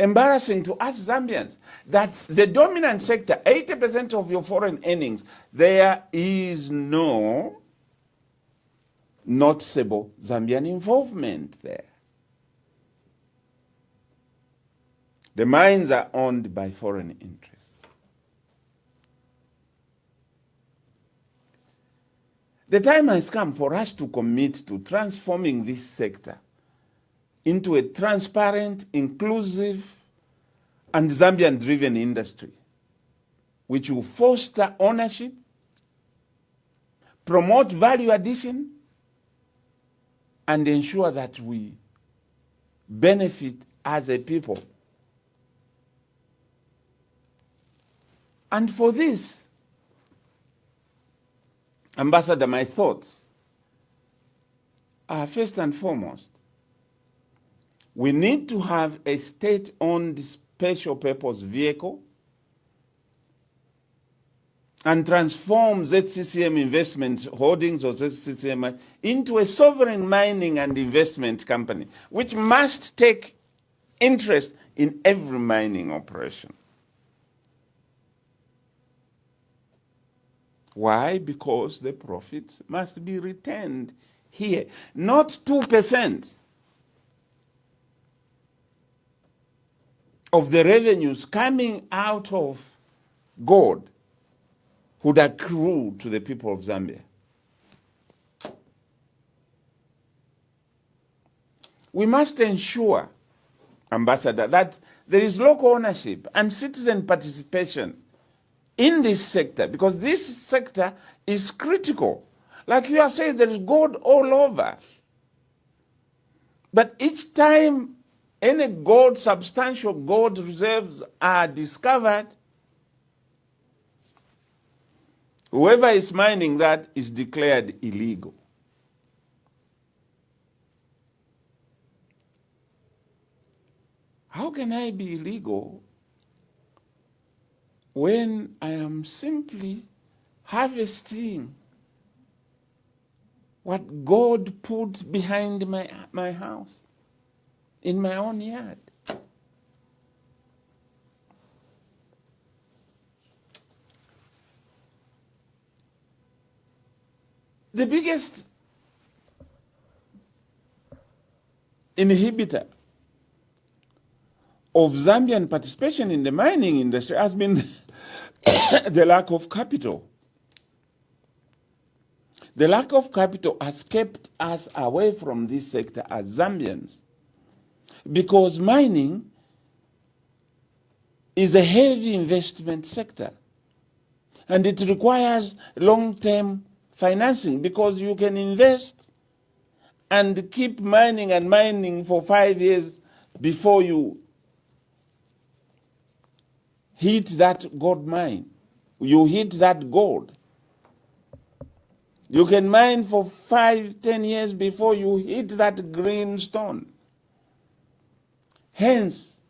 embarrassing to us Zambians that the dominant sector, 80% of your foreign earnings, there is no noticeable Zambian involvement there. The mines are owned by foreign interests. The time has come for us to commit to transforming this sector into a transparent, inclusive, and Zambian-driven industry, which will foster ownership, promote value addition, and ensure that we benefit as a people. And for this, Ambassador, my thoughts are first and foremost, we need to have a state-owned special purpose vehicle and transform ZCCM Investment Holdings, or ZCCM, into a sovereign mining and investment company, which must take interest in every mining operation. Why? Because the profits must be retained here, not 2% of the revenues coming out of gold would accrue to the people of Zambia. We must ensure Ambassador, that there is local ownership and citizen participation in this sector, because this sector is critical. Like you have said, there is gold all over. But each time any gold, substantial gold reserves are discovered, whoever is mining that is declared illegal. How can I be illegal when I am simply harvesting what God put behind my house, in my own yard? The biggest inhibitor of Zambian participation in the mining industry has been the lack of capital. The lack of capital has kept us away from this sector as Zambians, because mining is a heavy investment sector, and it requires long-term financing, because you can invest and keep mining and mining for 5 years before you hit that gold mine. You hit that gold. You can mine for 5-10 years before you hit that green stone. Hence,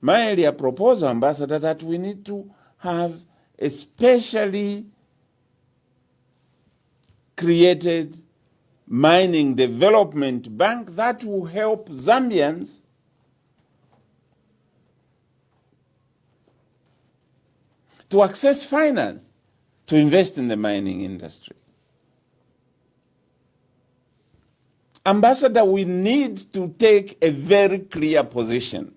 my earlier proposal, Ambassador, that we need to have a specially created mining development bank that will help Zambians to access finance to invest in the mining industry. Ambassador, we need to take a very clear position.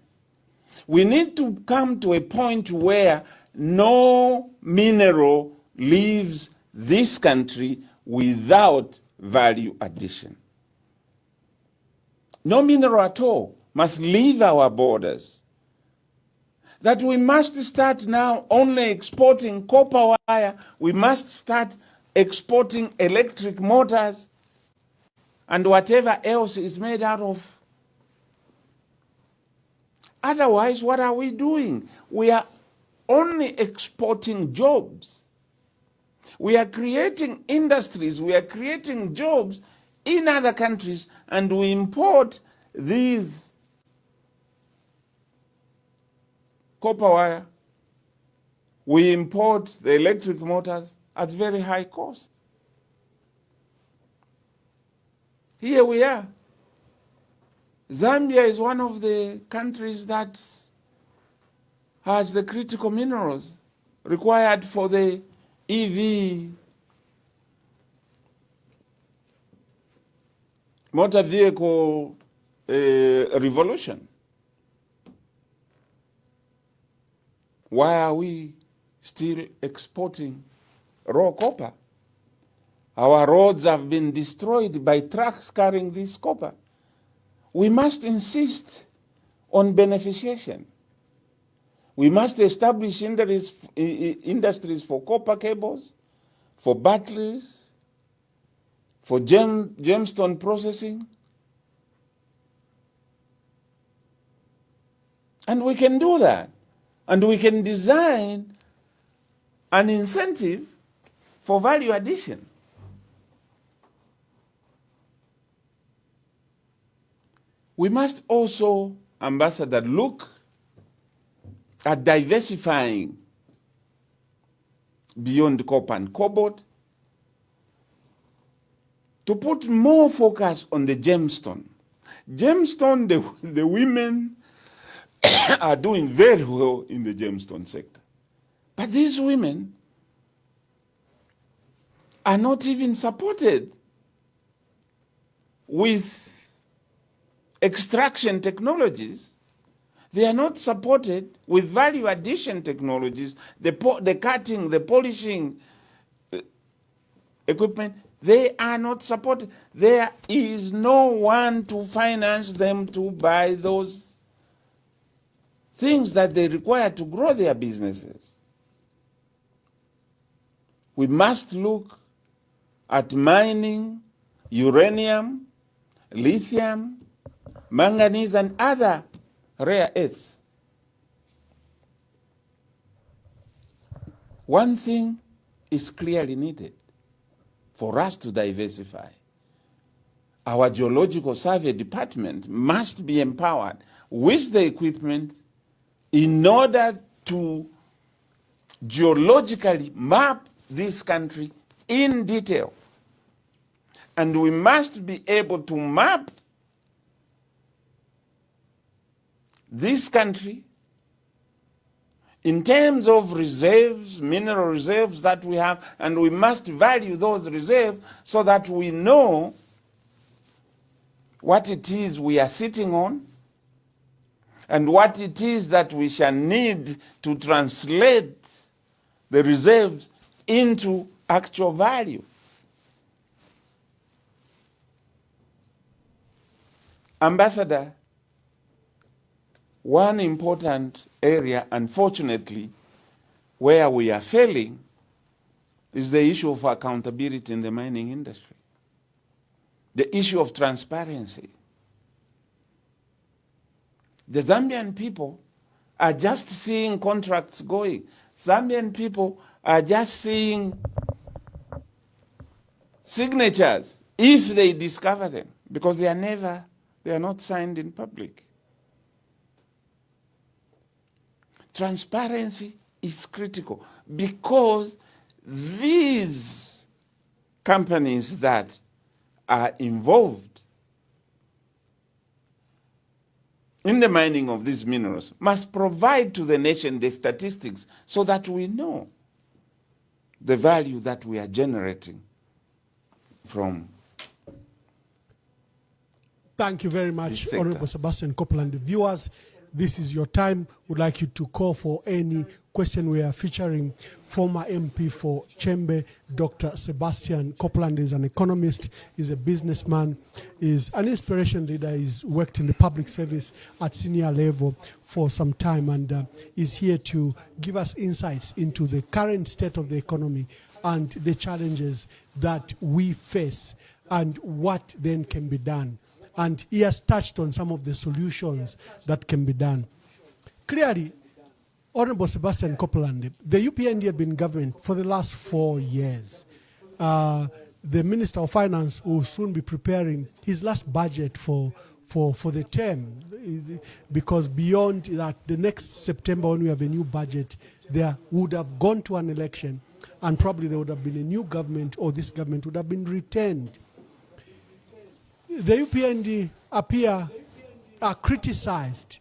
We need to come to a point where no mineral leaves this country without value addition. No mineral at all must leave our borders. That we must start now only exporting copper wire, we must start exporting electric motors and whatever else is made out of. Otherwise, what are we doing? We are only exporting jobs. We are creating industries, we are creating jobs in other countries, and we import these copper wire, we import the electric motors at very high cost. Here we are. Zambia is one of the countries that has the critical minerals required for the EV motor vehicle revolution. Why are we still exporting raw copper? Our roads have been destroyed by trucks carrying this copper. We must insist on beneficiation. We must establish industries for copper cables, for batteries, for gemstone processing. And we can do that. And we can design an incentive for value addition. We must also, Ambassador, look at diversifying beyond copper and cobalt to put more focus on the gemstone. Gemstone, the women are doing very well in the gemstone sector. But these women are not even supported with extraction technologies. They are not supported with value addition technologies, the cutting, the polishing equipment. They are not supported. There is no one to finance them to buy those things that they require to grow their businesses. We must look at mining, uranium, lithium, manganese, and other rare earths. One thing is clearly needed for us to diversify. Our geological survey department must be empowered with the equipment in order to geologically map this country in detail. And we must be able to map this country in terms of reserves, mineral reserves that we have, and we must value those reserves so that we know what it is we are sitting on and what it is that we shall need to translate the reserves into actual value. Ambassador, one important area, unfortunately, where we are failing is the issue of accountability in the mining industry, the issue of transparency. The Zambian people are just seeing contracts going. Zambian people are just seeing signatures if they discover them, because they are not signed in public. Transparency is critical because these companies that are involved in the mining of these minerals must provide to the nation the statistics so that we know the value that we are generating from. Thank you very much, Honorable Sebastian Kopulande. Viewers, this is your time. Would like you to call for any question. We are featuring former MP for Chembe, Dr. Sebastian Kopulande. Is an economist, is a businessman, is an inspiration leader. He's worked in the public service at senior level for some time, and is here to give us insights into the current state of the economy and the challenges that we face and what then can be done. And he has touched on some of the solutions that can be done. Clearly, Honorable Sebastian Kopulande, the UPND had been in government for the last 4 years. The Minister of Finance will soon be preparing his last budget for the term, because beyond that, the next September when we have a new budget, there would have gone to an election, and probably there would have been a new government, or this government would have been retained. The UPND are criticized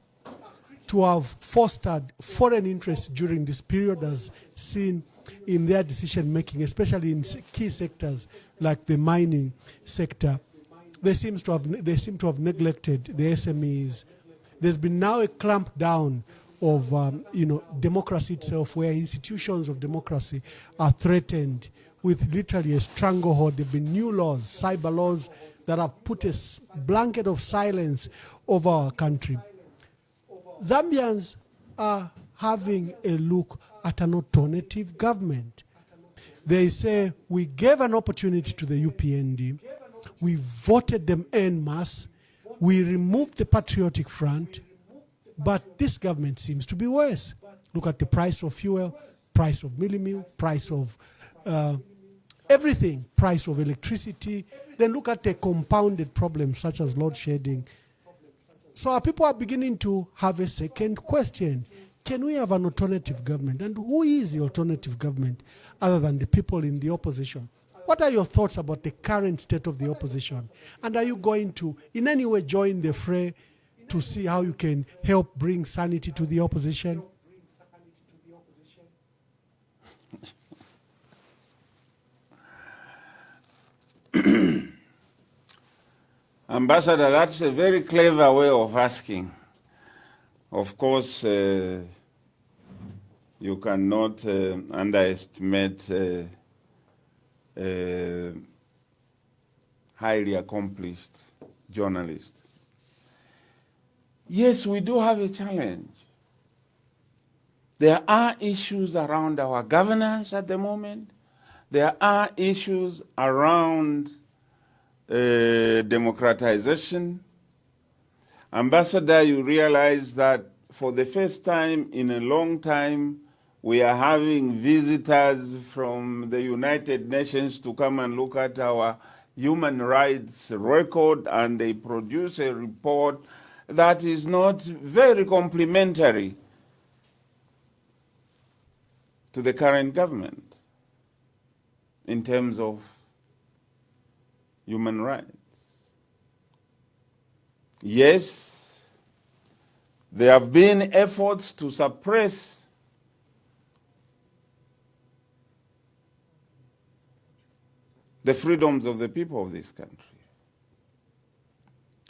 to have fostered foreign interests during this period, as seen in their decision making, especially in key sectors like the mining sector. They seem to have neglected the SMEs. There's been now a clampdown of democracy itself, where institutions of democracy are threatened with literally a stranglehold. There have been new laws, cyber laws, that have put a blanket of silence over our country. Zambians are having a look at an alternative government. They say, we gave an opportunity to the UPND, we voted them en masse, we removed the Patriotic Front, but this government seems to be worse. Look at the price of fuel, price of meal, price of everything, price of electricity. Then look at the compounded problems such as load shedding. So our people are beginning to have a second question. Can we have an alternative government? And who is the alternative government other than the people in the opposition? What are your thoughts about the current state of the opposition? And are you going to in any way join the fray to see how you can help bring sanity to the opposition? Ambassador, that's a very clever way of asking. Of course, you cannot underestimate highly accomplished journalist. Yes, we do have a challenge. There are issues around our governance at the moment. There are issues around democratization. Ambassador, you realize that for the first time in a long time, we are having visitors from the United Nations to come and look at our human rights record, and they produce a report that is not very complimentary to the current government in terms of human rights. Yes, there have been efforts to suppress the freedoms of the people of this country.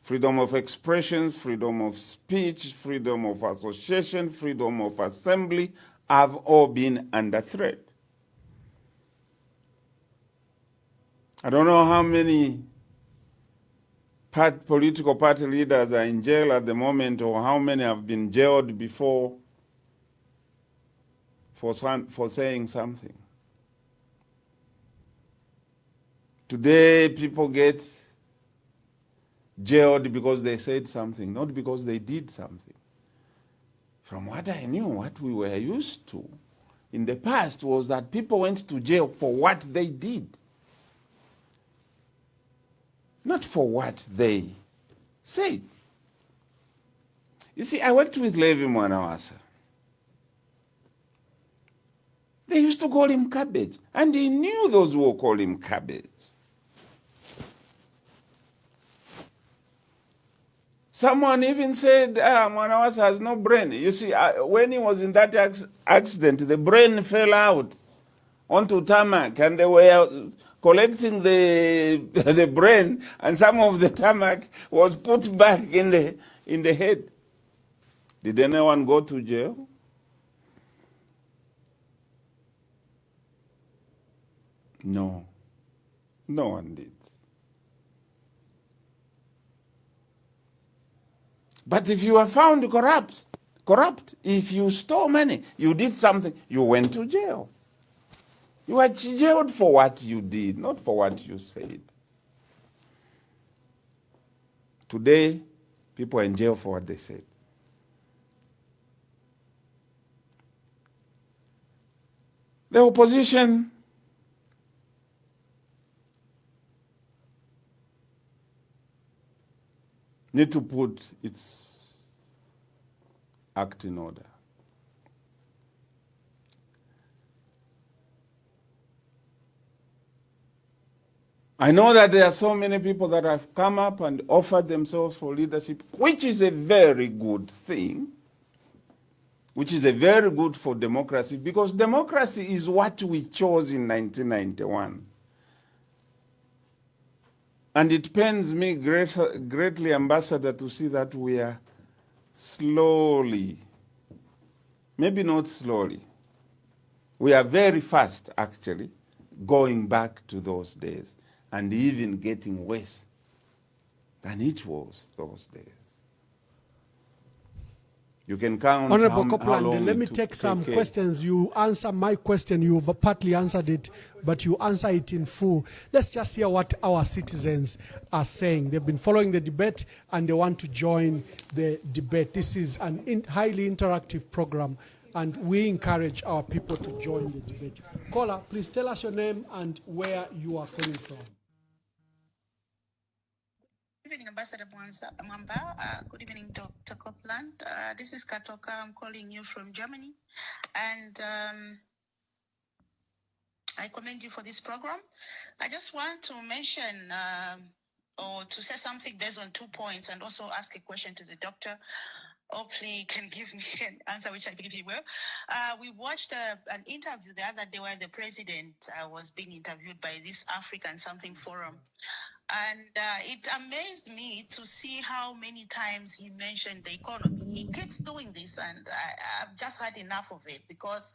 Freedom of expression, freedom of speech, freedom of association, freedom of assembly have all been under threat. I don't know how many political party leaders are in jail at the moment, or how many have been jailed before for saying something. Today, people get jailed because they said something, not because they did something. From what I knew, what we were used to in the past was that people went to jail for what they did, not for what they said. You see, I worked with Levi Mwanawasa. They used to call him cabbage, and he knew those who called him cabbage. Someone even said, Mwanawasa has no brain. You see, when he was in that accident, the brain fell out onto tarmac, and they were collecting the brain, and some of the tarmac was put back in the head. Did anyone go to jail? No, no one did. But if you were found corrupt, if you stole money, you did something, you went to jail. You were jailed for what you did, not for what you said. Today, people are in jail for what they said. The opposition need to put its act in order. I know that there are so many people that have come up and offered themselves for leadership, which is a very good thing, which is a very good for democracy, because democracy is what we chose in 1991. And it pains me greatly, Ambassador, to see that we are slowly, maybe not slowly, we are very fast, actually, going back to those days, and even getting worse than it was those days. You can count Honorable how long Kopulande, let me take some questions. You answer my question. You've partly answered it, but you answer it in full. Let's just hear what our citizens are saying. They've been following the debate, and they want to join the debate. This is an highly interactive program, and we encourage our people to join the debate. Caller, please tell us your name and where you are calling from. Good evening, Ambassador Mwamba. Good evening, Dr. Kopulande. This is Katoka. I'm calling you from Germany. And I commend you for this program. I just want to mention or to say something based on 2 points, and also ask a question to the doctor. Hopefully he can give me an answer, which I believe he will. We watched an interview the other day where the president was being interviewed by this African something forum. And it amazed me to see how many times he mentioned the economy. He keeps doing this, and I've just had enough of it, because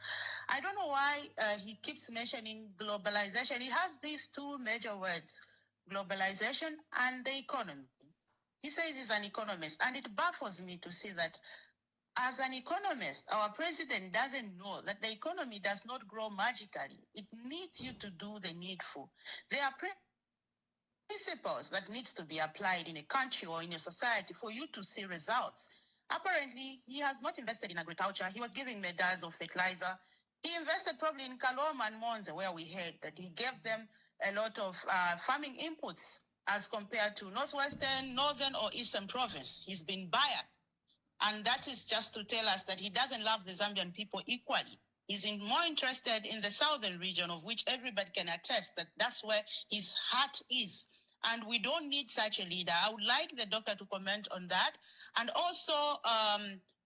I don't know why he keeps mentioning globalization. He has these two major words, globalization, and the economy. He says he's an economist, and it baffles me to see that as an economist, our president doesn't know that the economy does not grow magically. It needs you to do the needful. There are principles that needs to be applied in a country or in a society for you to see results. Apparently, he has not invested in agriculture. He was giving medals of fertilizer. He invested probably in Kaloma and Monze, where we heard that he gave them a lot of farming inputs as compared to Northwestern, Northern, or Eastern province. He's been biased. And that is just to tell us that he doesn't love the Zambian people equally. He's more interested in the southern region, of which everybody can attest that that's where his heart is. And we don't need such a leader. I would like the doctor to comment on that. And also,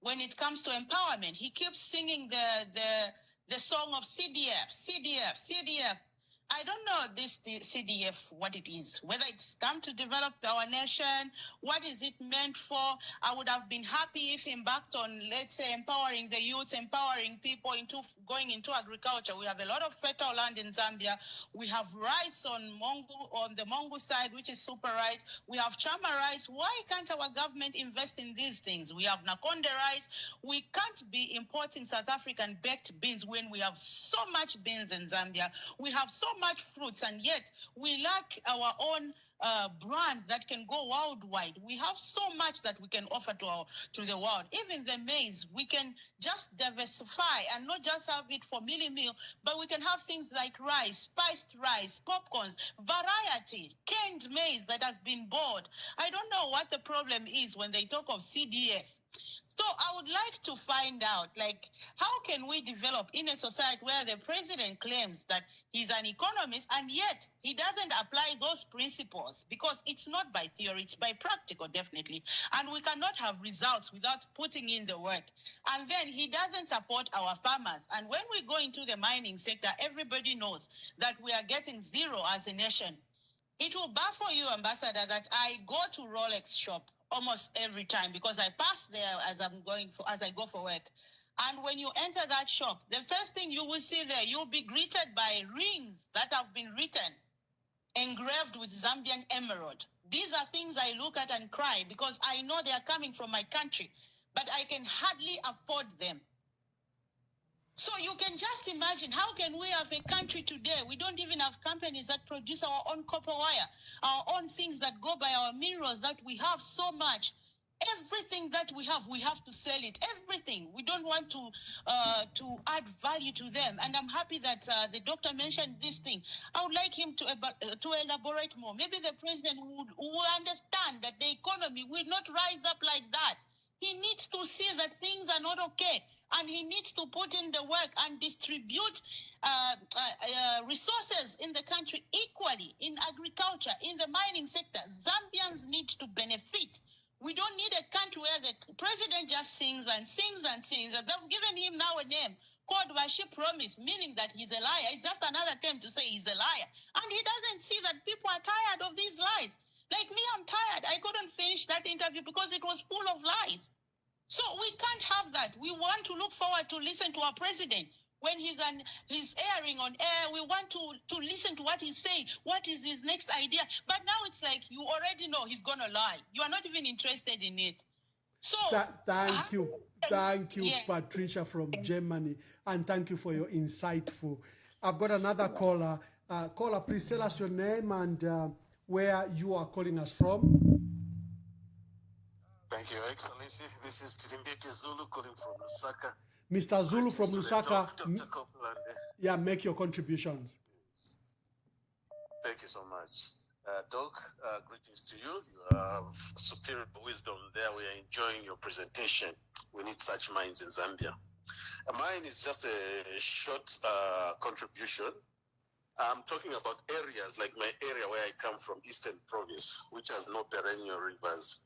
when it comes to empowerment, he keeps singing the song of CDF, CDF, CDF. I don't know this CDF, what it is, whether it's come to develop our nation, what is it meant for? I would have been happy if embarked on, let's say, empowering the youth, empowering people into going into agriculture. We have a lot of fertile land in Zambia. We have rice on the Mongo side, which is super rice. We have Chama rice. Why can't our government invest in these things? We have Nakonde rice. We can't be importing South African baked beans when we have so much beans in Zambia. We have so much fruits, and yet we lack our own brand that can go worldwide. We have so much that we can offer to the world. Even the maize, we can just diversify and not just have it for mealy meal, but we can have things like rice, spiced rice, popcorns, variety, canned maize that has been boiled. I don't know what the problem is when they talk of CDF. So I would like to find out, like, how can we develop in a society where the president claims that he's an economist and yet he doesn't apply those principles, because it's not by theory, it's by practical, definitely. And we cannot have results without putting in the work. And then he doesn't support our farmers. And when we go into the mining sector, everybody knows that we are getting zero as a nation. It will baffle you, Ambassador, that I go to Rolex shop almost every time because I pass there as I go for work. And when you enter that shop, the first thing you will see there, you'll be greeted by rings that have been written, engraved with Zambian emerald. These are things I look at and cry because I know they are coming from my country, but I can hardly afford them. So you can just imagine, how can we have a country today? We don't even have companies that produce our own copper wire, our own things that go by our minerals that we have so much. Everything that we have to sell it. Everything. We don't want to add value to them. And I'm happy that the doctor mentioned this thing. I would like him to elaborate more. Maybe the president would understand that the economy will not rise up like that. He needs to see that things are not okay. And he needs to put in the work and distribute resources in the country equally, in agriculture, in the mining sector. Zambians need to benefit. We don't need a country where the president just sings and sings and sings. They've given him now a name called Washi Promise, meaning that he's a liar. It's just another term to say he's a liar. And he doesn't see that people are tired of these lies. Like me, I'm tired. I couldn't finish that interview because it was full of lies. So we can't have that. We want to look forward to listen to our president. When he's airing on air, we want to listen to what he's saying. What is his next idea? But now it's like you already know he's going to lie. You are not even interested in it. So thank you, yeah. Patricia from Germany. And thank you for your insightful. I've got another caller. Caller, please tell us your name and where you are calling us from. Thank you, Excellency. This is Tirimbeke Zulu calling from Lusaka. Mr. Zulu from Lusaka. Dr. Kopulande. Yeah, make your contributions. Yes. Thank you so much. Doc, greetings to you. You have superior wisdom there. We are enjoying your presentation. We need such minds in Zambia. Mine is just a short contribution. I'm talking about areas like my area where I come from, Eastern Province, which has no perennial rivers.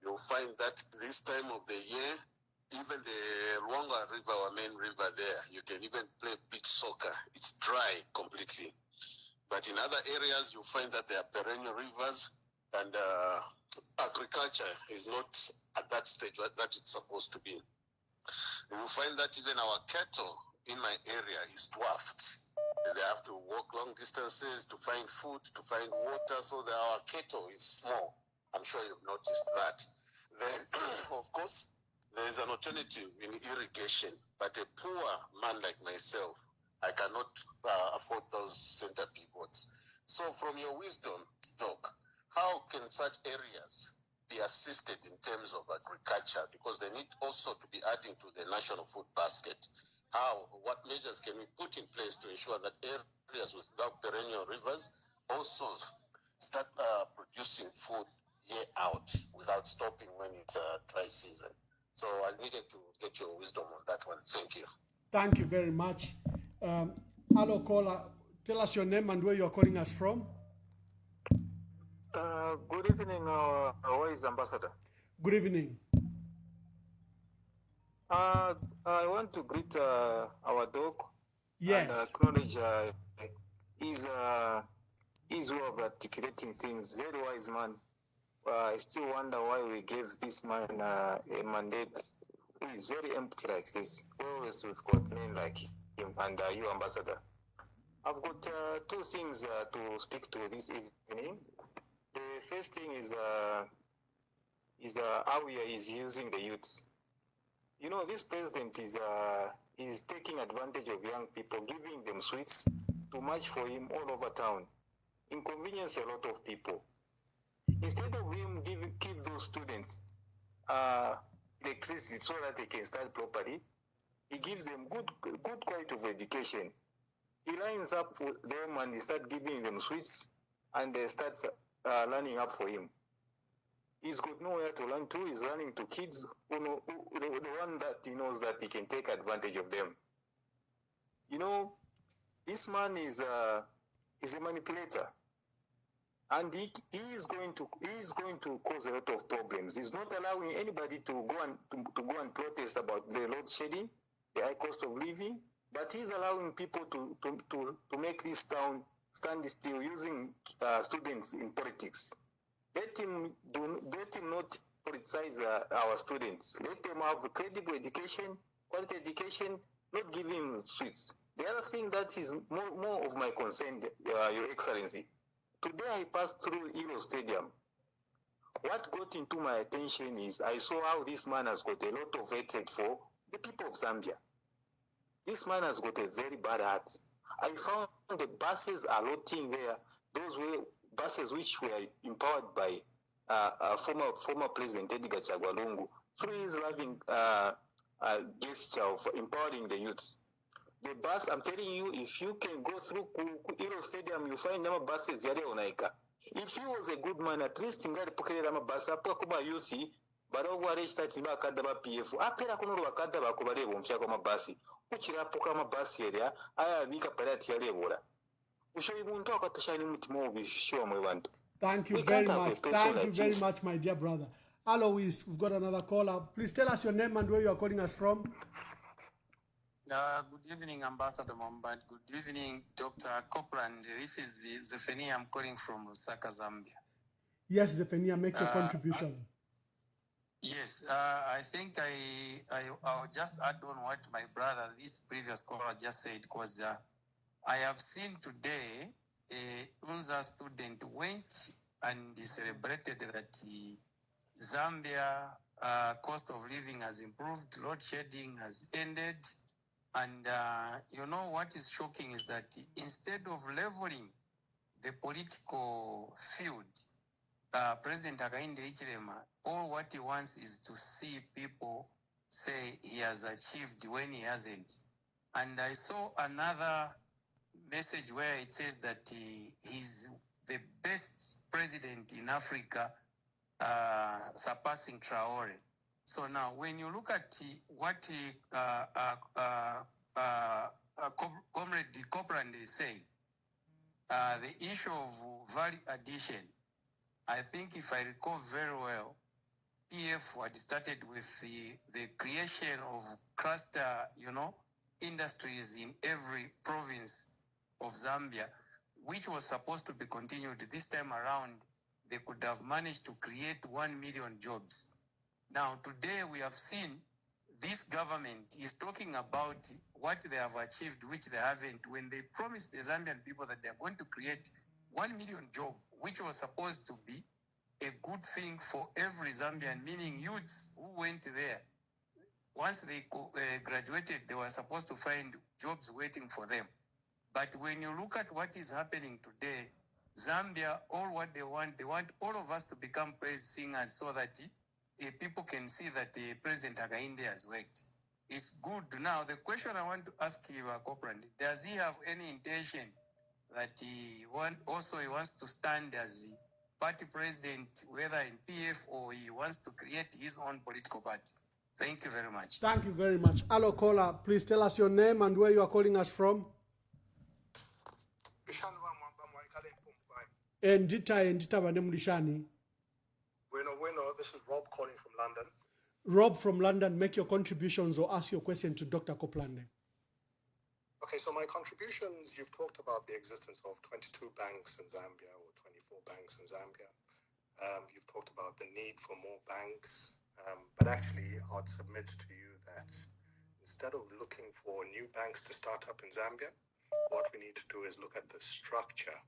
You'll find that this time of the year, even the Luanga River, our main river there, you can even play beach soccer. It's dry completely. But in other areas, you'll find that there are perennial rivers and agriculture is not at that stage that it's supposed to be. You'll find that even our cattle in my area is dwarfed. They have to walk long distances to find food, to find water, so that our cattle is small. I'm sure you've noticed that. Then, of course, there is an alternative in irrigation, but a poor man like myself, I cannot afford those center pivots. So from your wisdom, Doc, how can such areas be assisted in terms of agriculture? Because they need also to be adding to the national food basket. What measures can we put in place to ensure that areas without perennial rivers also start producing food year out without stopping when it's dry season? So I needed to get your wisdom on that one. Thank you. Thank you very much. Hello, caller. Tell us your name and where you are calling us from. Good evening, Wise Ambassador. Good evening. I want to greet our doc. Yes. And acknowledge his way of articulating things. Very wise man. I still wonder why we gave this man a mandate who is very empty like this. Always we've got men like him and you, Ambassador. I've got two things to speak to this evening. The first thing is how he is using the youths. You know, this president is taking advantage of young people, giving them sweets to march for him all over town, inconvenience a lot of people. Instead of him give those students electricity so that they can start properly, he gives them good quality of education. He lines up with them and he starts giving them sweets and they start lining up for him. He's got nowhere to run to. He's running to kids who know the one that he knows that he can take advantage of them. You know, this man is a manipulator, and he is going to cause a lot of problems. He's not allowing anybody to go and protest about the load shedding, the high cost of living, but he's allowing people to make this town stand still using students in politics. Let him not politicize our students. Let them have credible education, quality education, not give him sweets. The other thing that is more of my concern, Your Excellency, today I passed through Hilo Stadium. What got into my attention is I saw how this man has got a lot of hatred for the people of Zambia. This man has got a very bad heart. I found the buses are loading there. Those were buses which were empowered by former President Edgar Chagwa through his loving gesture of empowering the youths. The bus, I'm telling you, if you can go through Hilo Stadium, you find number buses yale onaika. If he was a good man, at least ngari pokelera mabasa apo kuba youthi barogo aresta timba kada ba PF apera kuno bakada bakubale bomfya kwa mabasi ukirapo kama basi area aya bika parati yale bora. Thank you very much. Thank you very much, my dear brother. Hello, we've got another caller. Please tell us your name and where you are calling us from. Good evening, Ambassador Mombad. Good evening, Dr. Kopulande. This is Zephania. I'm calling from Lusaka, Zambia. Yes, Zephania, make your contribution. Yes, I think I'll just add on what my brother, this previous caller, just said, because I have seen today a UNZA student went and celebrated that Zambia cost of living has improved, load shedding has ended. And you know what is shocking is that instead of leveling the political field, President Hakainde Hichilema, all what he wants is to see people say he has achieved when he hasn't. And I saw another message where it says that he's the best president in Africa, surpassing Traore. So now, when you look at what Comrade Kopulande is saying, the issue of value addition, I think if I recall very well, PF had started with the creation of cluster, industries in every province of Zambia, which was supposed to be continued. This time around, they could have managed to create 1 million jobs. Now, today we have seen this government is talking about what they have achieved, which they haven't, when they promised the Zambian people that they're going to create 1 million jobs, which was supposed to be a good thing for every Zambian, meaning youths who went there. Once they graduated, they were supposed to find jobs waiting for them. But when you look at what is happening today, Zambia, all what they want all of us to become praise singers so that people can see that President Hakainde has worked. It's good. Now, the question I want to ask you, Kopulande, does he have any intention that he wants to stand as party president, whether in PF or he wants to create his own political party? Thank you very much. Thank you very much. Hello, caller. Please tell us your name and where you are calling us from. Endita Banemulishani. Bueno, this is Rob calling from London. Rob from London, make your contributions or ask your question to Dr. Kopulande. Okay, so my contributions, you've talked about the existence of 22 banks in Zambia or 24 banks in Zambia. You've talked about the need for more banks, but actually I'd submit to you that instead of looking for new banks to start up in Zambia, what we need to do is look at the structure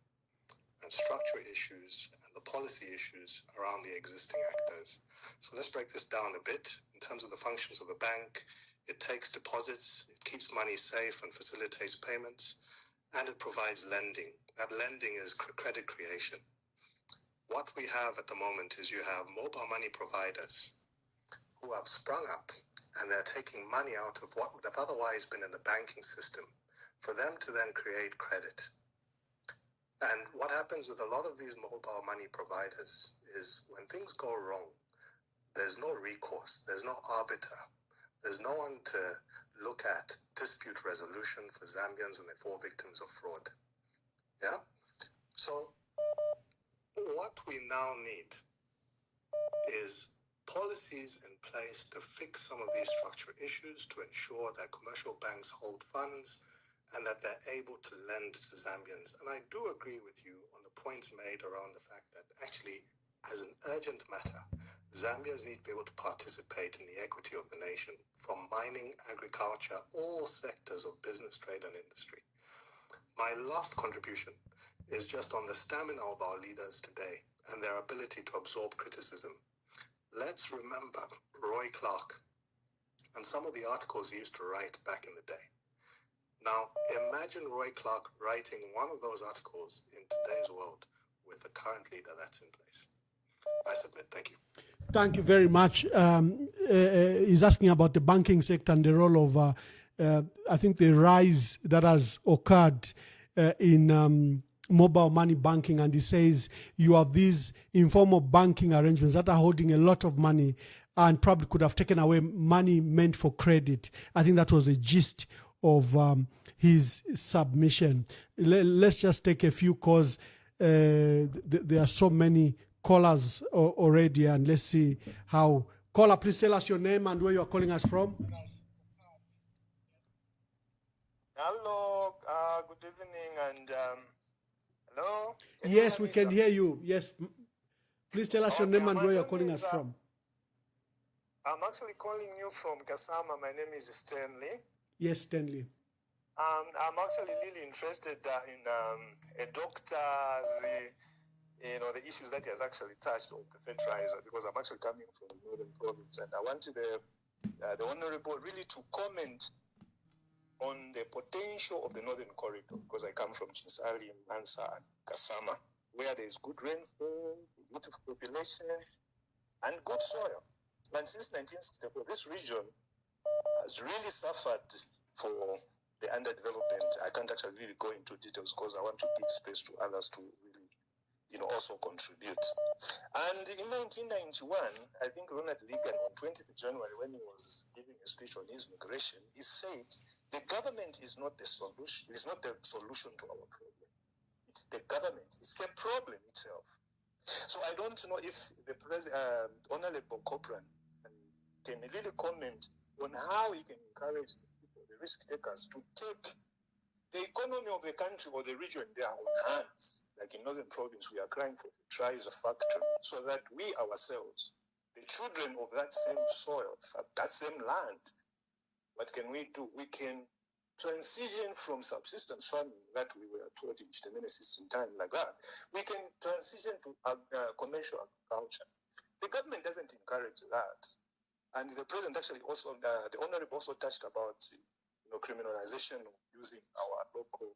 and structural issues and the policy issues around the existing actors. So let's break this down a bit. In terms of the functions of a bank, it takes deposits, it keeps money safe and facilitates payments, and it provides lending. That lending is credit creation. What we have at the moment is you have mobile money providers who have sprung up, and they're taking money out of what would have otherwise been in the banking system for them to then create credit. And what happens with a lot of these mobile money providers is when things go wrong, there's no recourse, there's no arbiter, there's no one to look at dispute resolution for Zambians when they fall victims of fraud. Yeah? So what we now need is policies in place to fix some of these structural issues to ensure that commercial banks hold funds and that they're able to lend to Zambians. And I do agree with you on the points made around the fact that actually, as an urgent matter, Zambians need to be able to participate in the equity of the nation, from mining, agriculture, all sectors of business, trade, and industry. My last contribution is just on the stamina of our leaders today and their ability to absorb criticism. Let's remember Roy Clark and some of the articles he used to write back in the day. Now, imagine Roy Clark writing one of those articles in today's world with the current leader that's in place. I submit. Thank you. Thank you very much. He's asking about the banking sector and the role of, I think, the rise that has occurred in mobile money banking. And he says you have these informal banking arrangements that are holding a lot of money and probably could have taken away money meant for credit. I think that was the gist of his submission. Let's just take a few calls. There are so many callers already, and let's see how. Caller, please tell us your name and where you are calling us from. Hello, good evening, and hello. Yes, we can hear you. Yes, please tell us your name and where you are calling us from. I'm actually calling you from Kasama. My name is Stanley. Yes, Stanley. I'm actually really interested in a doctor's, the issues that he has actually touched on the fertilizer, because I'm actually coming from the northern province, and I wanted the honorable really to comment on the potential of the northern corridor, because I come from Chinsali, Mansa, and Kasama, where there is good rainfall, beautiful population, and good soil. And since 1964, this region has really suffered for the underdevelopment. I can't actually really go into details because I want to give space to others to really, also contribute. And in 1991, I think Ronald Reagan, on 20th January, when he was giving a speech on his migration, he said, the government is not the solution. It's not the solution to our problem. It's the government. It's the problem itself. So I don't know if the Honorable Kopulande can really comment on how he can encourage the people, the risk takers, to take the economy of the country or the region in their own hands. Like in Northern Province, we are crying for the fertilizer factory, so that we ourselves, the children of that same soil, that same land, what can we do? We can transition from subsistence farming that we were taught in Hichilema system time like that. We can transition to commercial agriculture. The government doesn't encourage that. And the president actually also, the honorable also touched about, criminalization of using our local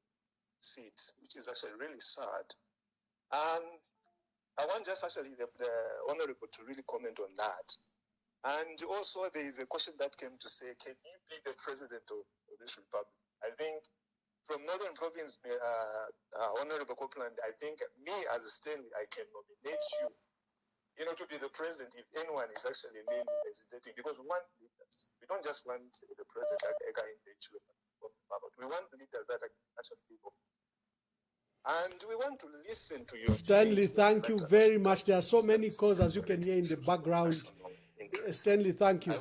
seeds, which is actually really sad. And I want just actually the honorable to really comment on that. And also there is a question that came to say, can you be the president of this republic? I think from Northern Province, Honorable Kopulande, I think me as a Stanley, I can nominate you, to be the president if anyone is actually really hesitating, because we want leaders. We don't just want the president like Hakainde, Hichilema, we want leaders that are actually people. And we want to listen to you. Stanley, thank you very much. There are so many calls, as you can hear in the background. Stanley, thank you.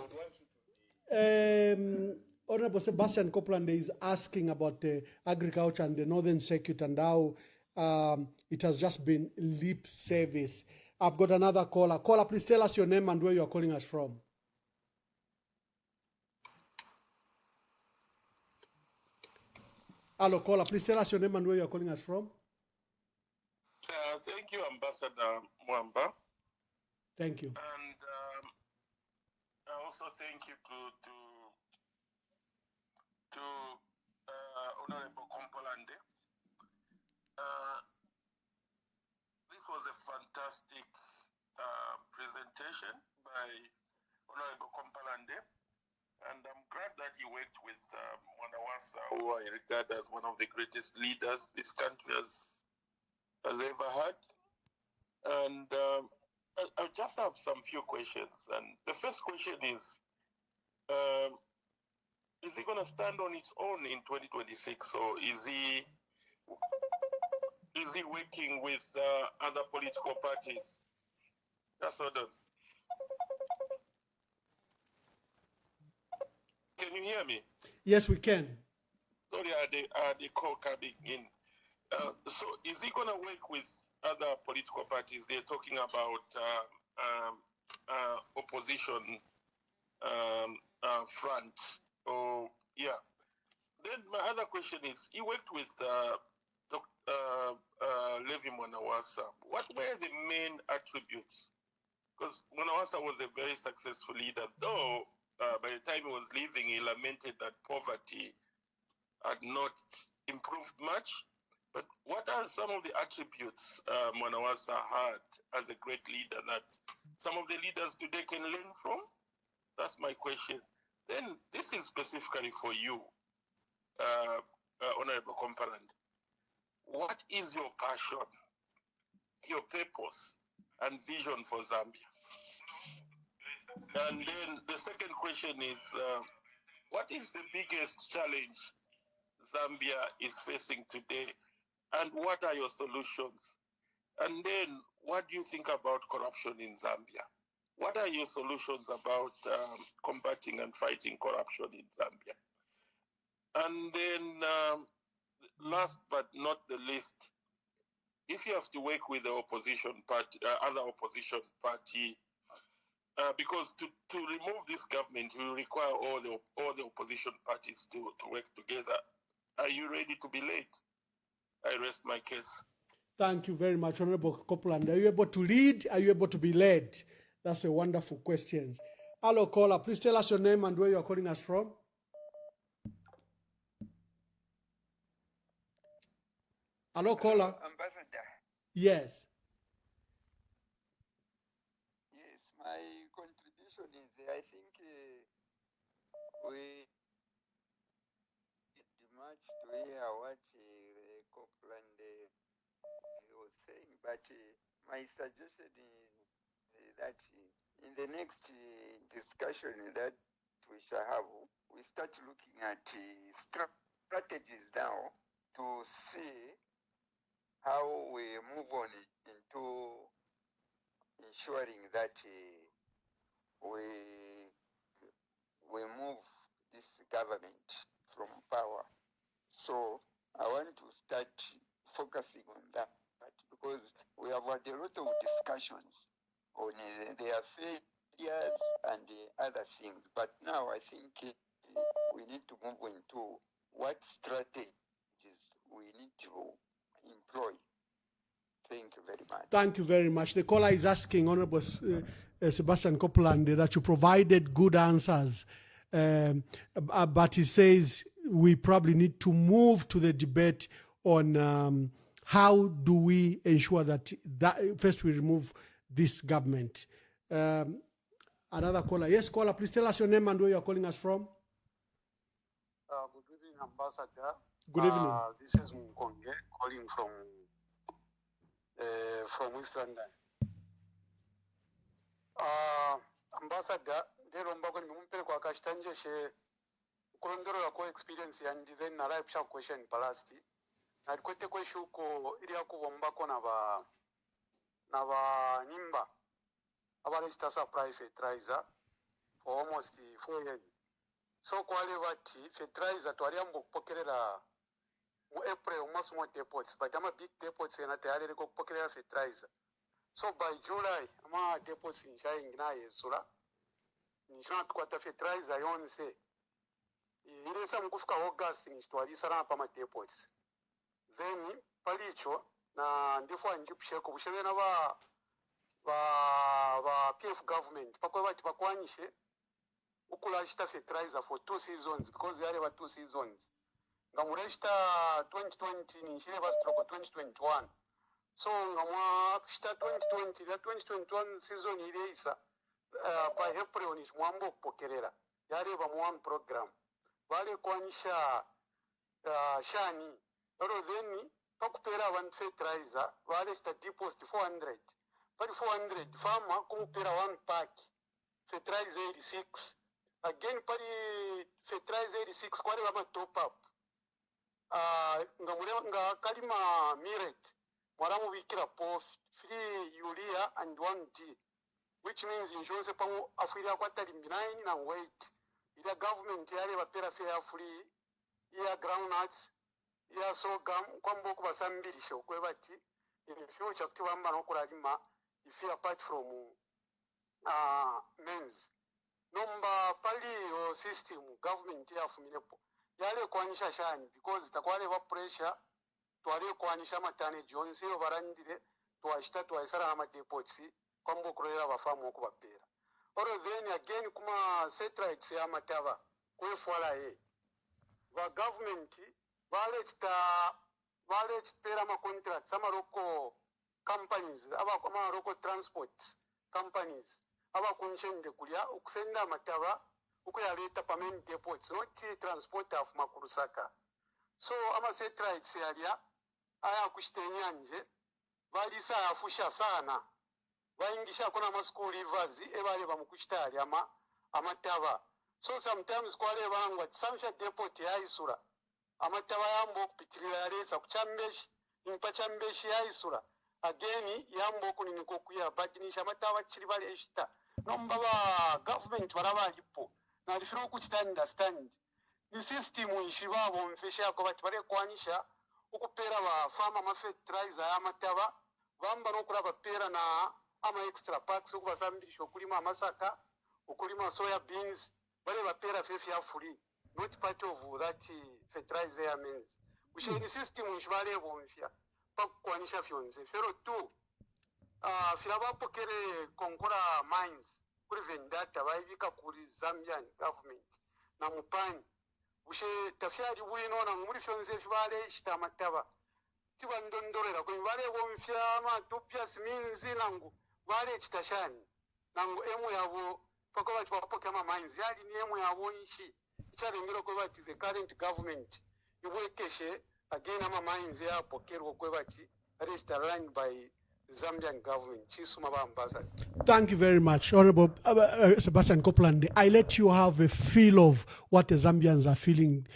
Honorable Sebastian Kopulande is asking about the agriculture and the Northern Circuit and how it has just been lip service. I've got another caller. Caller, please tell us your name and where you are calling us from. Hello, caller, please tell us your name and where you are calling us from. Thank you, Ambassador Mwamba. Thank you. And I also thank you to Honorable Kopulande. This was a fantastic presentation by Honorable Kopulande, and I'm glad that he worked with Mwanawasa, who I regard as one of the greatest leaders this country has ever had. And I just have some few questions. And the first question is he going to stand on its own in 2026, or is he working with other political parties? That's all done. Can you hear me? Yes, we can. Sorry, the call coming in. So is he going to work with other political parties? They're talking about opposition front. Oh, yeah. Then my other question is, he worked with Levi Mwanawasa. What were the main attributes? Because Mwanawasa was a very successful leader, though by the time he was leaving, he lamented that poverty had not improved much. But what are some of the attributes Mwanawasa had as a great leader that some of the leaders today can learn from? That's my question. Then this is specifically for you, Honorable Kopulande. What is your passion, your purpose, and vision for Zambia? And then the second question is, what is the biggest challenge Zambia is facing today, and what are your solutions? And then, what do you think about corruption in Zambia? What are your solutions about combating and fighting corruption in Zambia? And then, last but not the least, if you have to work with the opposition party, other opposition party, because to remove this government will require all the opposition parties to work together. Are you ready to be led? I rest my case. Thank you very much, Honorable Kopulande. Are you able to lead? Are you able to be led? That's a wonderful question. Hello, caller. Please tell us your name and where you are calling us from. Hello, caller. Ambassador. Yes. Yes, my contribution is I think we much to hear what Kopulande was saying, but my suggestion is that in the next discussion that we shall have, we start looking at strategies now to see how we move on into ensuring that we move this government from power. So I want to start focusing on that because we have had a lot of discussions on their failures and other things. But now I think we need to move into what strategies we need to employ. Thank you very much. Thank you very much. The caller is asking, Honorable Sebastian Kopulande, that you provided good answers, but he says we probably need to move to the debate on how do we ensure that first we remove this government. Another caller. Yes, caller, please tell us your name and where you're calling us from. Good evening, Ambassador. Good evening. This is Mkonge calling from East London. Ambassador, lero mbako nimumpele kwa kashitanje she kulondoro kwa experience ya design na live sharp question palasti. Na likwete kwa shuko ili ya kubombako na ba nimba. Abalista sa privatizer for almost 4 years. So kwale bati fertilizer twaliambo kupokerera mu April almost more depots, but ama big depots na tayari liko kupokerera fertilizer. So by July ama depots nshaying na yesura nishona tukwata fertilizer yonse ilesa mkufika August nishitwalisa na pa ma depots. Then palicho na ndifo anjipsheko bushebe na ba PF government pakwe bati bakwanyishe ukulashita fertilizer for 2 seasons because yale ba 2 seasons ngamureshita 2020 nishile ba stroke 2021 so ngamwa shita 2020 la 2021 season ile isa by April ni mwambo kupokerera yale ba one program wale kwanyisha shani oro then pakupera one fertilizer wale sta deposit 400 pari 400 farmer kumupera one pack fertilizer 86 again pari fertilizer 86 kwale wama top up nga kalima miret mwaramu wikira po free urea and 1D which means insurance pa afiria kwa 39 na weight ila government yale bapera fair free ya groundnuts ya sorghum kwambo kubasambirisho kwebati in future kutibamba nokulima if you apart from maize nomba pali o system government yafumirepo yale kwanisha shani because takwale ba pressure twale kwanisha matane jonse yo barandire twashita twaisara na depots kwambo kurera bafamu okubapera oro then again kuma satellites ya mataba kwefwala ba government wale tera ma contracts sama roko companies ama local transport companies aba kunchende kulya ukusenda mataba ukuyaleta pament depots not transport of makurusaka so ama satellites yalia aya kushitenyanje balisa afusha sana baingisha kuna ma school rivers ebale bamukushitali amataba so sometimes kwale bangwa samsha depot ya isura amataba yambo kupitirira yalesa kuchambeshi impachambeshi ya isura again yambo kuniniko kuya badinisha mataba chiri bali eshita nomba ba government baraba lipo na lifiro kuchita understand the system ishibabo mfisha ko bati bare kwanisha ukupera ba farmer ma fertilizer ya mataba bamba no kuraba pera na ama extra packs ukubasambisho kulima amasaka ukulima soya beans bare bapera fefi ya free not part of that fertilizer ya means usheni system ishibale bomfya pakwanisha fyonze fero tu filaba pokere konkora mines kuri vendata baibika kuri Zambian government na mupani ushe tafyari bwino na muri fyonze fibale shitamataba tiba ndondorera ko bale bomfya ma tupya siminzi nangu bale chitashani nangu emu yabo pako bati bapoke ma mines yali ni emu yabo inshi icharengero ko bati the current government ibwekeshe again ama mines ya pokerwa ko bati rest run by the Zambian government. Thank you very much, Honorable Sebastian Kopulande. I let you have a feel of what the Zambians are feeling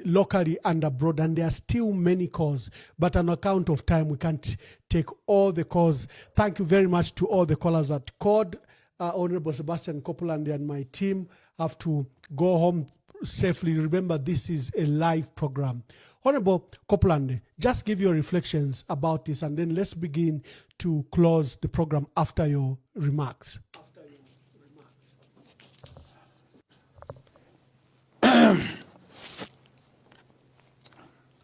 locally and abroad, and there are still many calls, but on account of time, we can't take all the calls. Thank you very much to all the callers that called. Honorable Sebastian Kopulande and my team have to go home safely. Remember, this is a live program. Honorable Kopulande, just give your reflections about this, and then let's begin to close the program after your remarks.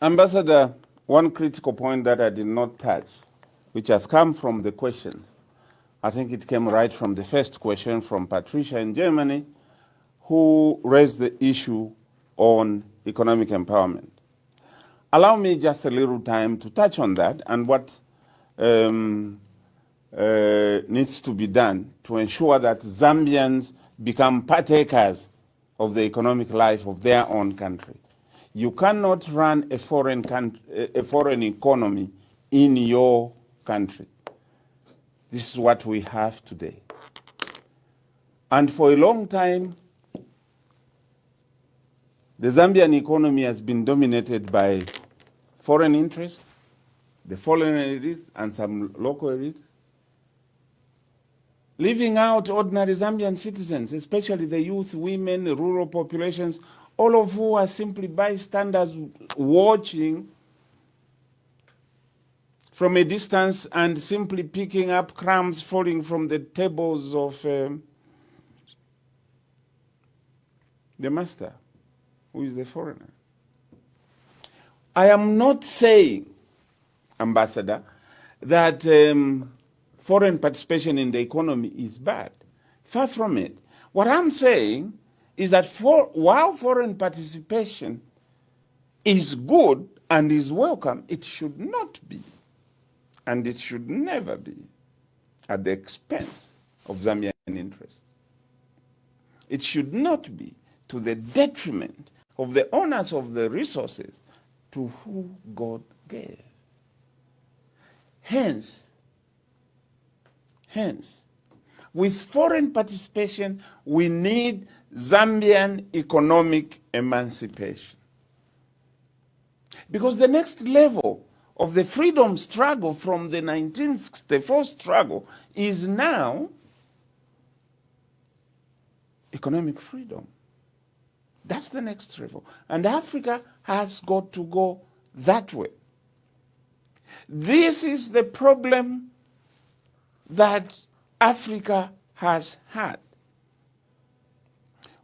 Ambassador, one critical point that I did not touch, which has come from the questions, I think it came right from the first question from Patricia in Germany, who raised the issue on economic empowerment. Allow me just a little time to touch on that and what needs to be done to ensure that Zambians become partakers of the economic life of their own country. You cannot run a foreign economy in your country. This is what we have today. And for a long time, the Zambian economy has been dominated by foreign interests, the foreign elites and some local elites, leaving out ordinary Zambian citizens, especially the youth, women, rural populations, all of who are simply bystanders watching from a distance and simply picking up crumbs falling from the tables of the master, who is the foreigner. I am not saying, Ambassador, that foreign participation in the economy is bad. Far from it. What I'm saying is that while foreign participation is good and is welcome, it should not be, and it should never be, at the expense of Zambian interests. It should not be to the detriment of the owners of the resources to who God gave. Hence, with foreign participation, we need Zambian economic emancipation. Because the next level of the freedom struggle from the 1964 struggle is now economic freedom. That's the next level. And Africa has got to go that way. This is the problem that Africa has had.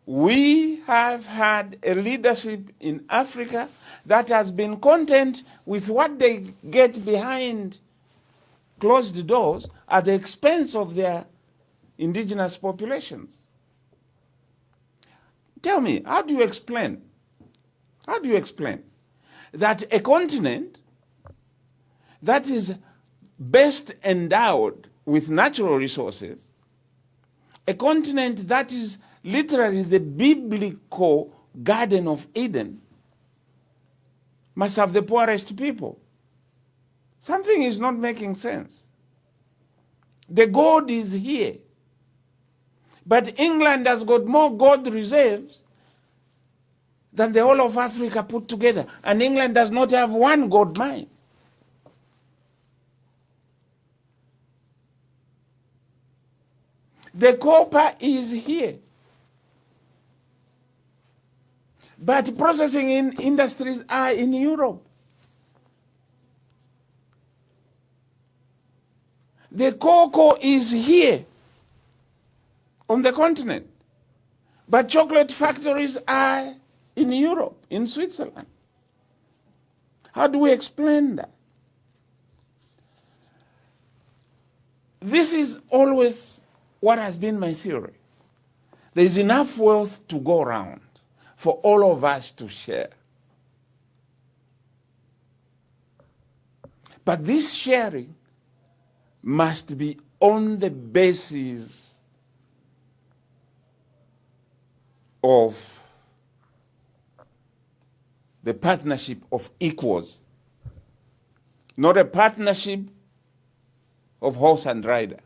We have had a leadership in Africa that has been content with what they get behind closed doors at the expense of their indigenous populations. Tell me, how do you explain that a continent that is best endowed with natural resources, a continent that is literally the biblical Garden of Eden, must have the poorest people? Something is not making sense. The gold is here. But England has got more gold reserves than the whole of Africa put together. And England does not have one gold mine. The copper is here. But processing industries are in Europe. The cocoa is here on the continent. But chocolate factories are in Europe, in Switzerland. How do we explain that? This is always what has been my theory. There is enough wealth to go around for all of us to share. But this sharing must be on the basis of the partnership of equals, not a partnership of horse and rider.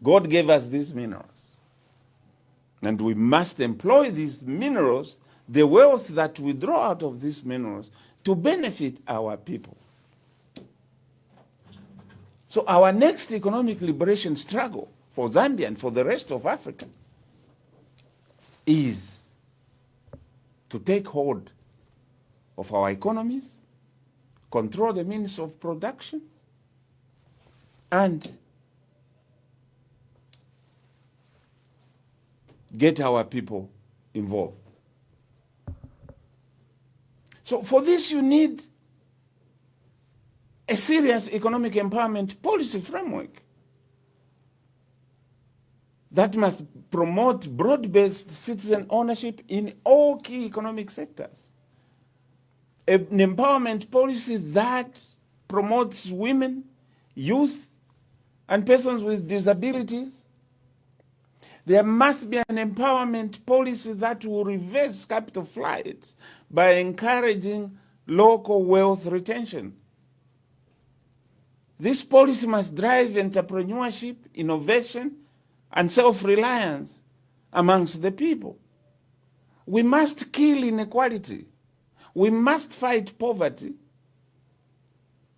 God gave us these minerals, and we must employ these minerals, the wealth that we draw out of these minerals, to benefit our people. So our next economic liberation struggle for Zambia and for the rest of Africa is to take hold of our economies, control the means of production, and get our people involved. So for this, you need a serious economic empowerment policy framework that must promote broad-based citizen ownership in all key economic sectors. An empowerment policy that promotes women, youth, and persons with disabilities. There must be an empowerment policy that will reverse capital flight by encouraging local wealth retention. This policy must drive entrepreneurship, innovation, and self-reliance amongst the people. We must kill inequality. We must fight poverty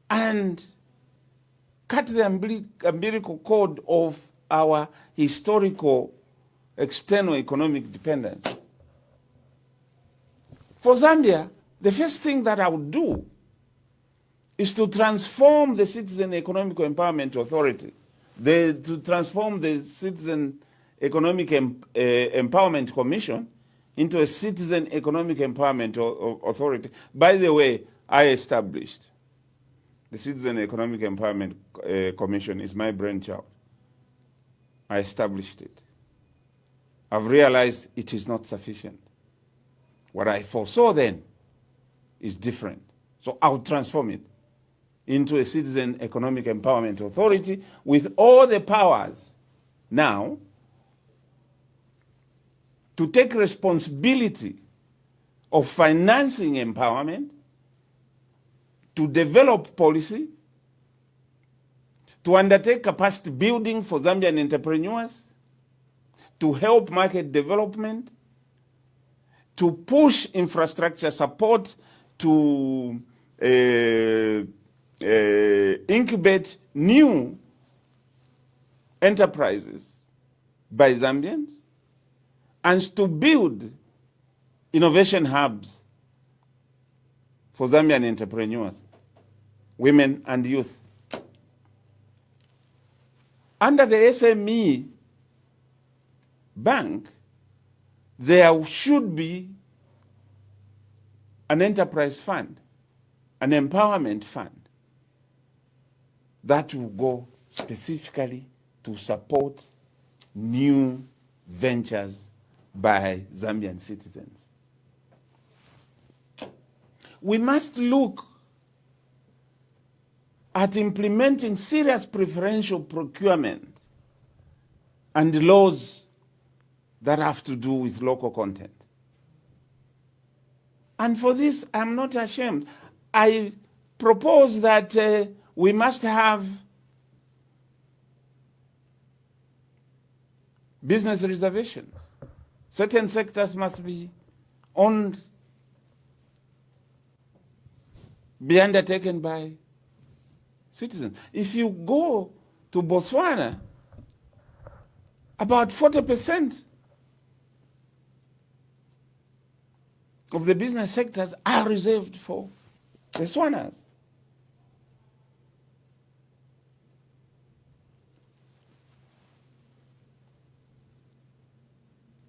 and cut the umbilical cord of our historical external economic dependence. For Zambia, the first thing that I would do is to transform the Citizen Economic Empowerment Authority, to transform the Citizen Economic Empowerment Commission into a Citizen Economic Empowerment Authority. By the way, I established the Citizen Economic Empowerment Commission is my brainchild. I established it. I've realized it is not sufficient. What I foresaw then is different. So I'll transform it into a Citizen Economic Empowerment Authority with all the powers now to take responsibility of financing empowerment, to develop policy, to undertake capacity building for Zambian entrepreneurs, to help market development, to push infrastructure support, to incubate new enterprises by Zambians, and to build innovation hubs for Zambian entrepreneurs, women and youth. Under the SME bank, there should be an enterprise fund, an empowerment fund that will go specifically to support new ventures by Zambian citizens. We must look at implementing serious preferential procurement and laws that have to do with local content. And for this, I'm not ashamed. I propose that we must have business reservations. Certain sectors must be owned, be undertaken by citizens. If you go to Botswana, about 40% of the business sectors are reserved for the Swanas.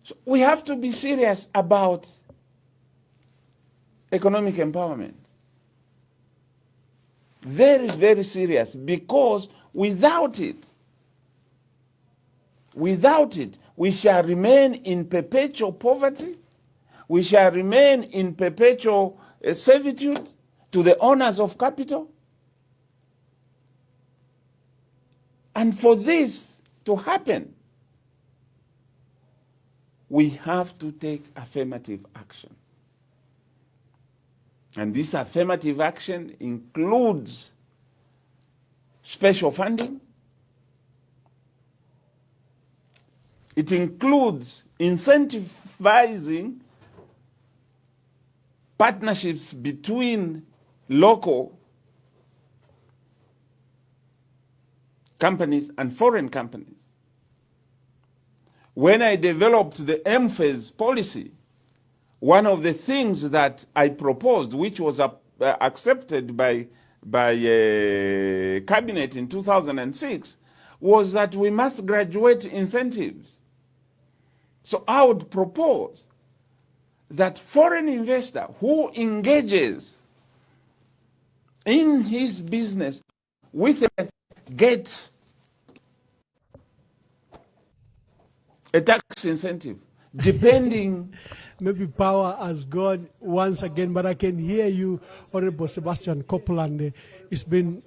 So we have to be serious about economic empowerment. Very, very serious, because without it, we shall remain in perpetual poverty, we shall remain in perpetual servitude to the owners of capital. And for this to happen, we have to take affirmative action. And this affirmative action includes special funding. It includes incentivizing partnerships between local companies and foreign companies. When I developed the MFES policy, one of the things that I proposed, which was accepted by cabinet in 2006, was that we must graduate incentives. So I would propose that foreign investor who engages in his business with a gets a tax incentive, depending. Maybe power has gone once again, but I can hear you, Honorable Sebastian Kopulande. It's been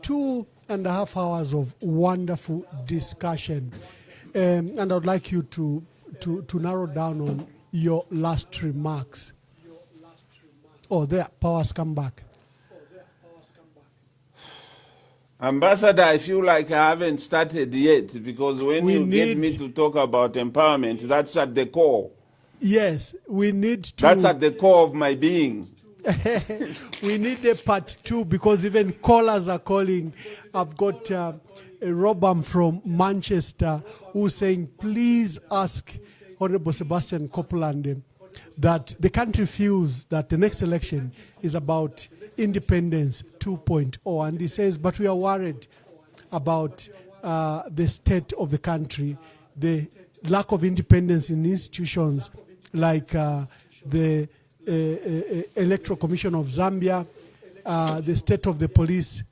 2.5 hours of wonderful discussion. And I'd like you to narrow down on your last remarks. Oh, there, power's come back. Ambassador, I feel like I haven't started yet, because when We you get need- me to talk about empowerment, that's at the core. Yes, we need to. That's at the core of my being. We need a part 2, because even callers are calling. I've got a Robam from Manchester who's saying, please ask Honorable Sebastian Kopulande that the country feels that the next election is about independence 2.0. And he says, but we are worried about the state of the country, the lack of independence in institutions like the Electoral Commission of Zambia, the state of the police,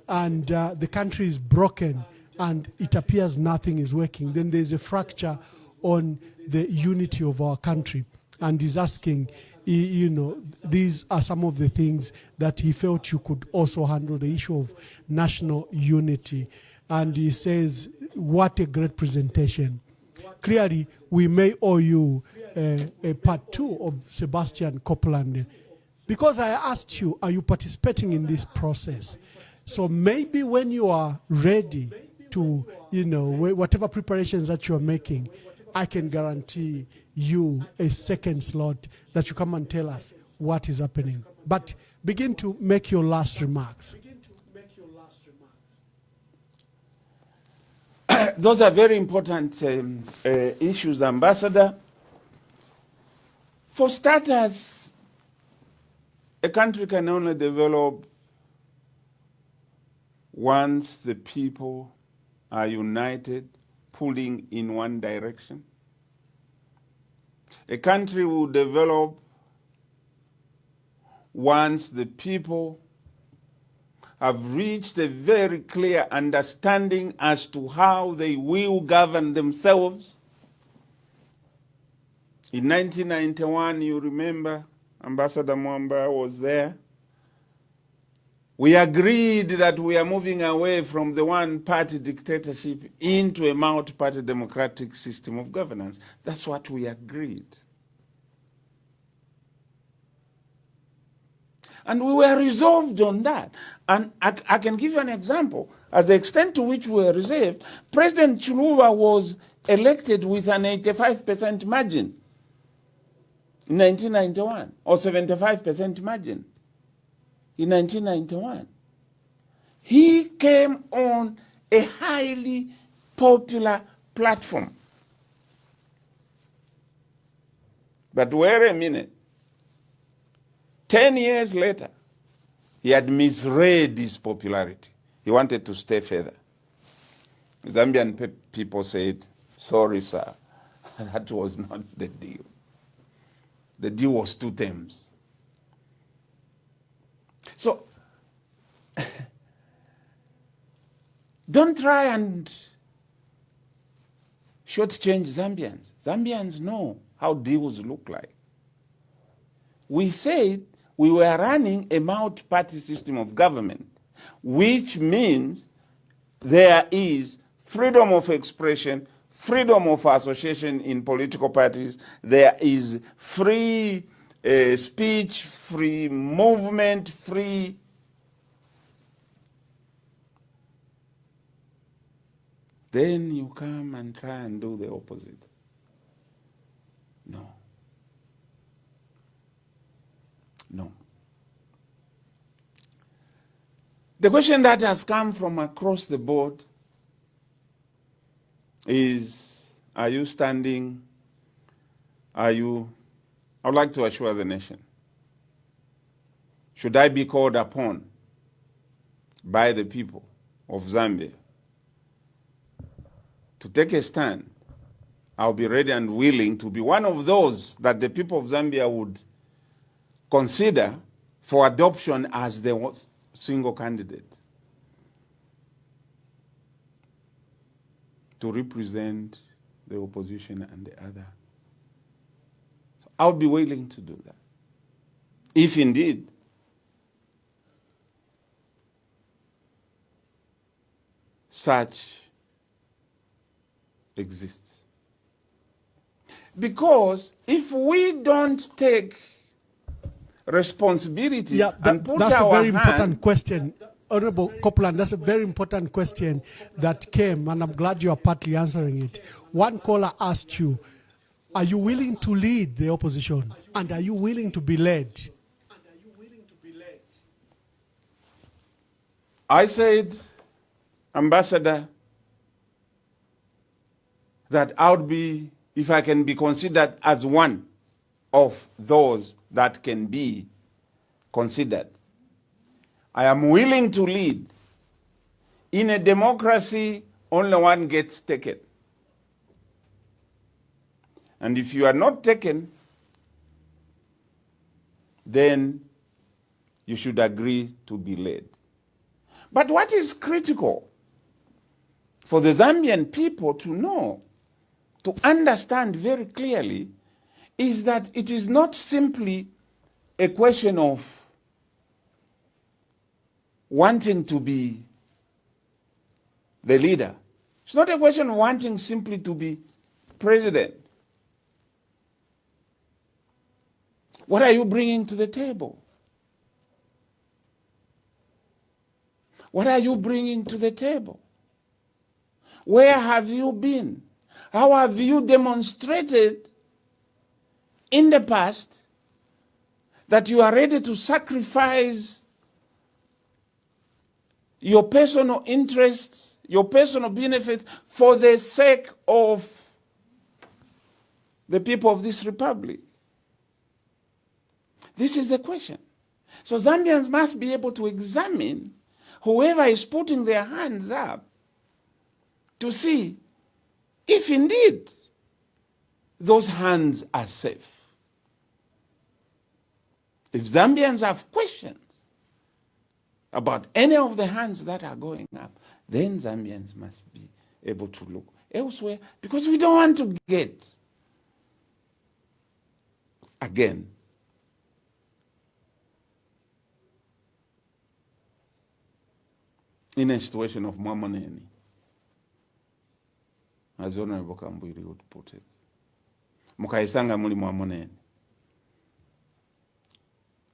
and the country is broken and it appears nothing is working. Then there's a fracture on the unity of our country. And he's asking, you know, these are some of the things that he felt you could also handle, the issue of national unity. And he says, what a great presentation. Clearly, we may owe you a part 2 of Sebastian Kopulande, because I asked you, are you participating in this process? So maybe when you are ready to, you know, whatever preparations that you are making, I can guarantee you a second slot that you come and tell us what is happening. But begin to make your last remarks. Those are very important issues, Ambassador. For starters, a country can only develop once the people are united, pulling in one direction. A country will develop once the people have reached a very clear understanding as to how they will govern themselves. In 1991, you remember, Ambassador Mwamba was there. We agreed that we are moving away from the one-party dictatorship into a multi-party democratic system of governance. That's what we agreed. And we were resolved on that. And I can give you an example. At the extent to which we were reserved, President Chiluba was elected with an 85% margin in 1991, or 75% margin in 1991. He came on a highly popular platform. But wait a minute. 10 years later, he had misread his popularity. He wanted to stay further. Zambian people said, sorry, sir, that was not the deal. The deal was 2 terms. So, don't try and shortchange Zambians. Zambians know how deals look like. We said we were running a multi-party system of government, which means there is freedom of expression, freedom of association in political parties, there is free speech, free movement, free. Then you come and try and do the opposite. No. No. The question that has come from across the board is, are you standing, I would like to assure the nation, should I be called upon by the people of Zambia to take a stand I'll be ready and willing to be one of those that the people of Zambia would consider for adoption as the single candidate to represent the opposition and the other. So I'll be willing to do that. If indeed such exists. Because if we don't take responsibility and put that's our a very hand, important question. Honorable Kopulande, that's a very important question that came, and I'm glad you are partly answering it. One caller asked you, are you willing to lead the opposition? And are you willing to be led? I said, Ambassador, that I would be, if I can be considered as one of those that can be considered. I am willing to lead. In a democracy, only one gets taken. And if you are not taken, then you should agree to be led. But what is critical for the Zambian people to know, to understand very clearly, is that it is not simply a question of wanting to be the leader. It's not a question of wanting simply to be president. What are you bringing to the table? What are you bringing to the table? Where have you been? How have you demonstrated in the past that you are ready to sacrifice your personal interests, your personal benefits for the sake of the people of this republic? This is the question. So Zambians must be able to examine whoever is putting their hands up to see if indeed those hands are safe. If Zambians have questions about any of the hands that are going up, then Zambians must be able to look elsewhere, because we don't want to get, again, in a situation of Mwamoneni, as Honorable Kambwiri would put it. Mukaisanga muli Mwamoneni.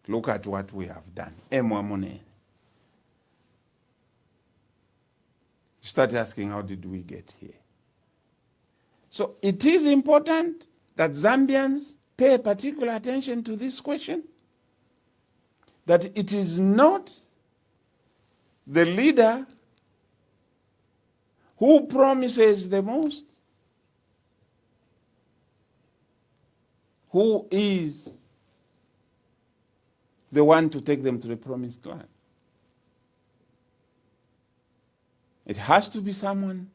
Look at what we have done. Mwamoneni. Start asking, how did we get here? So it is important that Zambians pay particular attention to this question, that it is not the leader who promises the most who is the one to take them to the promised land. It has to be someone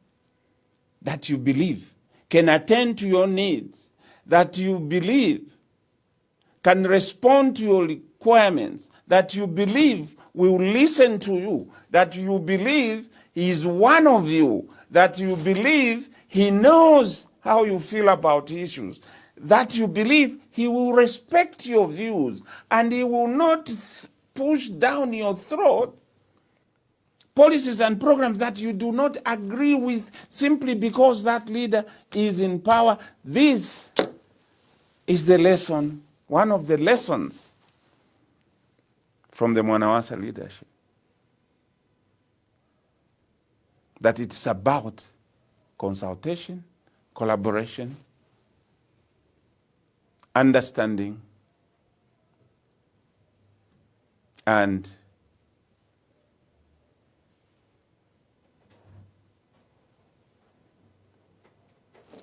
that you believe can attend to your needs, that you believe can respond to your requirements, that you believe will listen to you, that you believe he is one of you, that you believe he knows how you feel about issues, that you believe he will respect your views and he will not push down your throat policies and programs that you do not agree with simply because that leader is in power. This is the lesson, one of the lessons from the Mwanawasa leadership, that it's about consultation, collaboration, understanding, and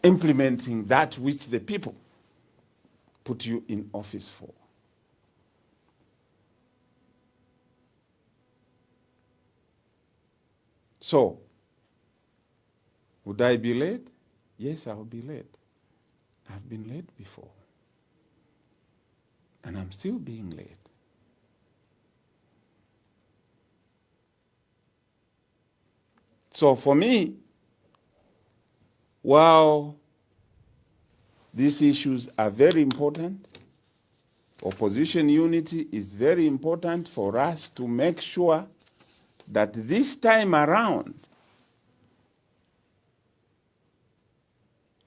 implementing that which the people put you in office for. So, would I be led? Yes, I will be led. I've been led before. And I'm still being led. So for me, while these issues are very important, opposition unity is very important for us to make sure that this time around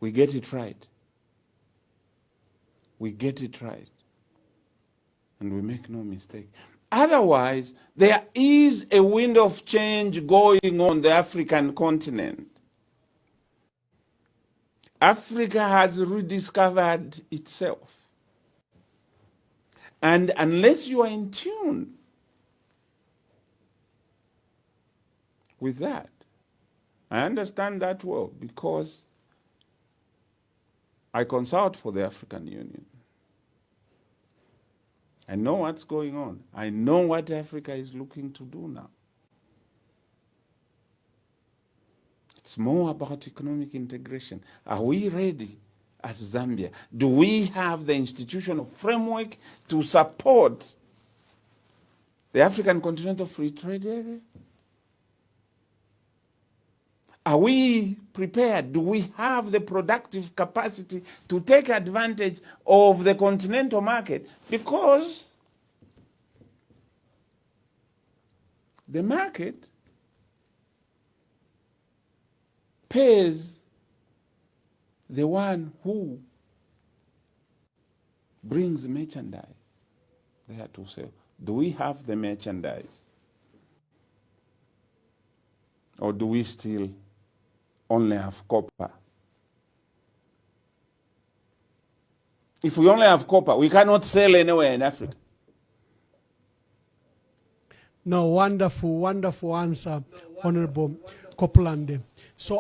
we get it right. We get it right. And we make no mistake. Otherwise, there is a wind of change going on the African continent. Africa has rediscovered itself. And unless you are in tune with that, I understand that well because I consult for the African Union. I know what's going on. I know what Africa is looking to do now. It's more about economic integration. Are we ready as Zambia? Do we have the institutional framework to support the African Continental Free Trade Area? Are we prepared? Do we have the productive capacity to take advantage of the continental market? Because the market pays the one who brings merchandise there to sell. Do we have the merchandise? Or do we still only have copper? If we only have copper, we cannot sell anywhere in Africa. No, wonderful, wonderful answer, Honorable Kopulande. So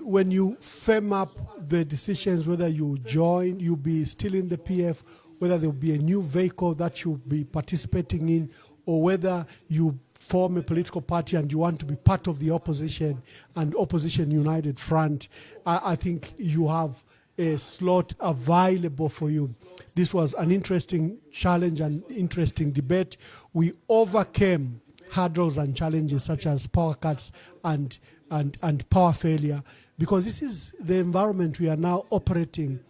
when you firm up the decisions, whether you join, you'll be still in the PF, whether there will be a new vehicle that you'll be participating in, or whether you form a political party and you want to be part of the opposition and Opposition United Front, I think you have a slot available for you. This was an interesting challenge and interesting debate. We overcame hurdles and challenges such as power cuts and power failure, because this is the environment we are now operating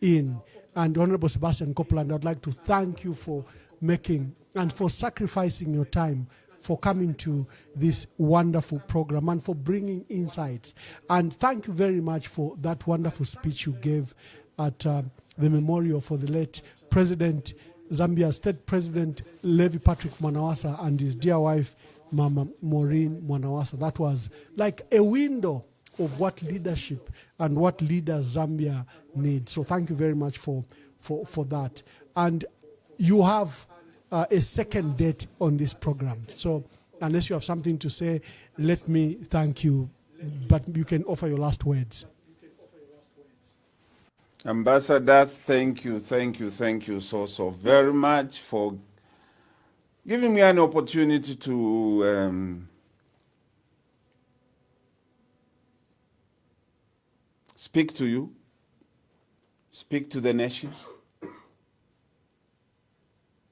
in. And Honorable Sebastian Kopulande, I'd like to thank you for making and for sacrificing your time for coming to this wonderful program and for bringing insights. And thank you very much for that wonderful speech you gave at the memorial for the late President, Zambia's State President Levi Patrick Mwanawasa and his dear wife, Mama Maureen Mwanawasa. That was like a window of what leadership and what leaders Zambia needs. So thank you very much for that. And you have a second date on this program. So unless you have something to say, let me thank you, but you can offer your last words. Ambassador, thank you so very much for giving me an opportunity to speak to you, speak to the nation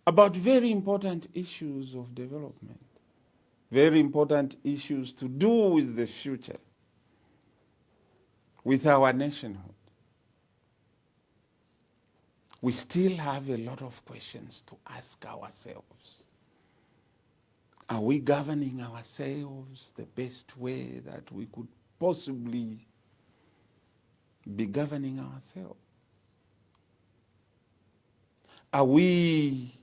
about very important issues of development, very important issues to do with the future, with our nationhood. We still have a lot of questions to ask ourselves. Are we governing ourselves the best way that we could possibly be governing ourselves? Are we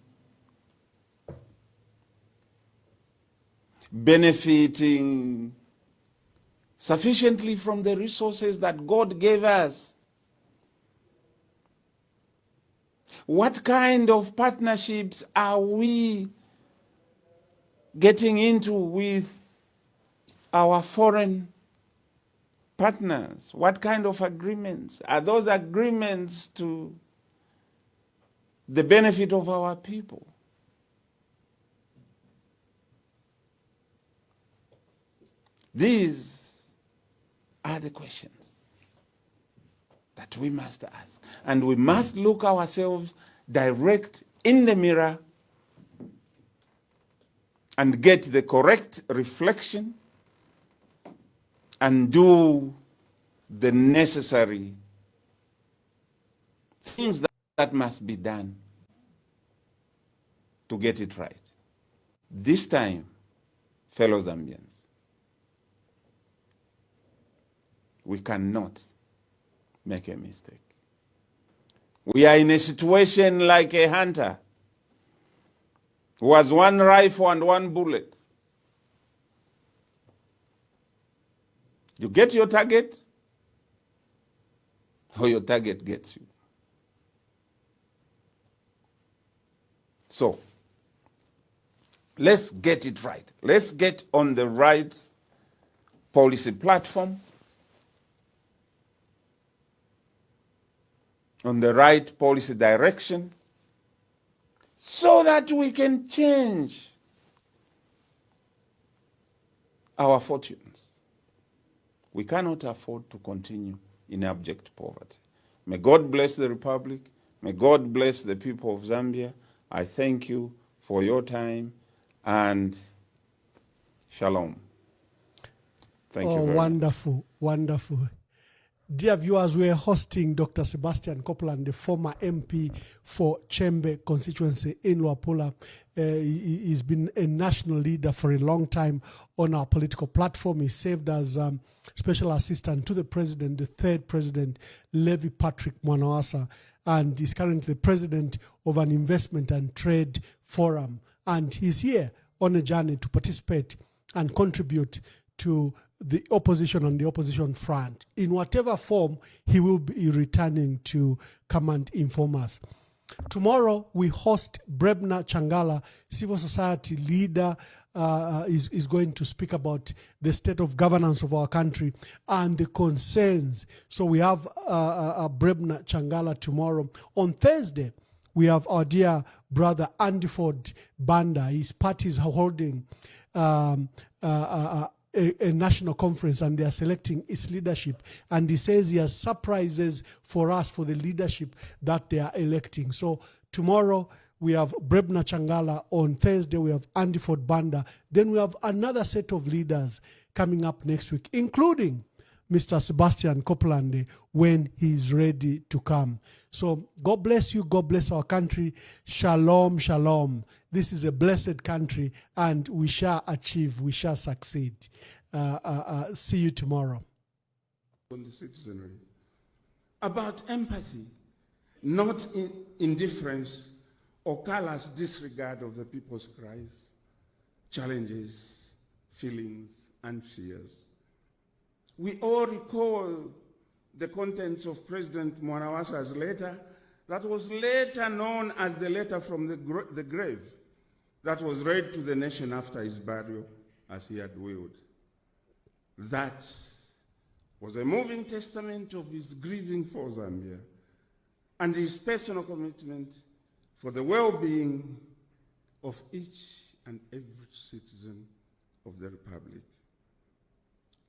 benefiting sufficiently from the resources that God gave us? What kind of partnerships are we getting into with our foreign partners? What kind of agreements? Are those agreements to the benefit of our people? These are the questions that we must ask. And we must look ourselves direct in the mirror and get the correct reflection and do the necessary things that must be done to get it right. This time, fellow Zambians, we cannot make a mistake. We are in a situation like a hunter who has one rifle and one bullet. You get your target, or your target gets you. So, let's get it right. Let's get on the right policy platform, on the right policy direction, so that we can change our fortunes. We cannot afford to continue in abject poverty. May God bless the Republic. May God bless the people of Zambia. I thank you for your time, and shalom. Thank you very wonderful, much. Wonderful. Dear viewers, we are hosting Dr. Sebastian Kopulande, the former MP for Chembe constituency in Luapula. He's been a national leader for a long time on our political platform. He served as special assistant to the president, the third president, Levi Patrick Mwanawasa, and is currently president of an investment and trade forum. And he's here on a journey to participate and contribute to the opposition on the opposition front. In whatever form, he will be returning to come and inform us. Tomorrow, we host Brebna Changala, civil society leader, is going to speak about the state of governance of our country and the concerns. So we have Brebna Changala tomorrow. On Thursday, we have our dear brother Andiford Banda. His party is holding a national conference, and they are selecting its leadership. And he says he has surprises for us for the leadership that they are electing. So tomorrow we have Brebna Changala. On Thursday we have Andiford Banda. Then we have another set of leaders coming up next week, including Mr. Sebastian Kopulande when he's ready to come. So God bless you. God bless our country. Shalom, shalom. This is a blessed country, and we shall achieve, we shall succeed. See you tomorrow. On the citizenry, about empathy, not indifference or callous disregard of the people's cries, challenges, feelings, and fears. We all recall the contents of President Mwanawasa's letter that was later known as the letter from the grave that was read to the nation after his burial as he had willed. That was a moving testament of his grieving for Zambia and his personal commitment for the well-being of each and every citizen of the Republic.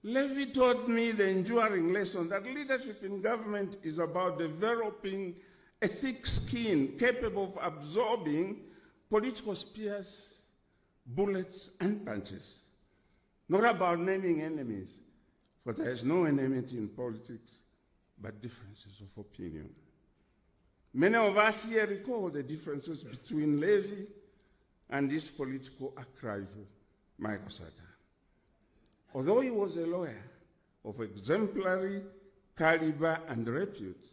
Levi taught me the enduring lesson that leadership in government is about developing a thick skin capable of absorbing political spears, bullets, and punches. Not about naming enemies, for there is no enmity in politics, but differences of opinion. Many of us here recall the differences between Levi and his political archrival, Michael Sata. Although he was a lawyer of exemplary caliber and repute,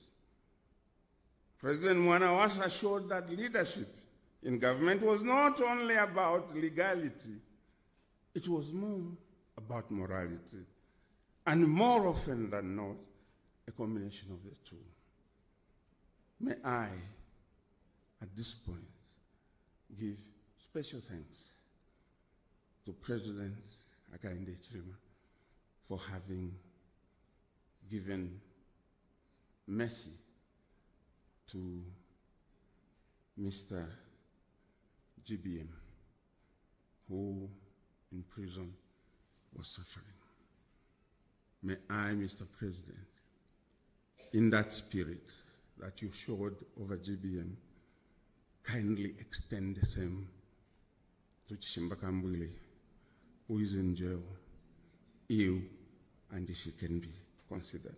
President Mwanawasa showed that leadership in government was not only about legality, it was more about morality, and more often than not, a combination of the two. May I, at this point, give special thanks to President Hakainde Hichilema for having given mercy to Mr. GBM, who in prison was suffering. May I, Mr. President, In that spirit that you showed over GBM, kindly extend the same to Chimbakambwili, who is in jail, ill, and she can be considered.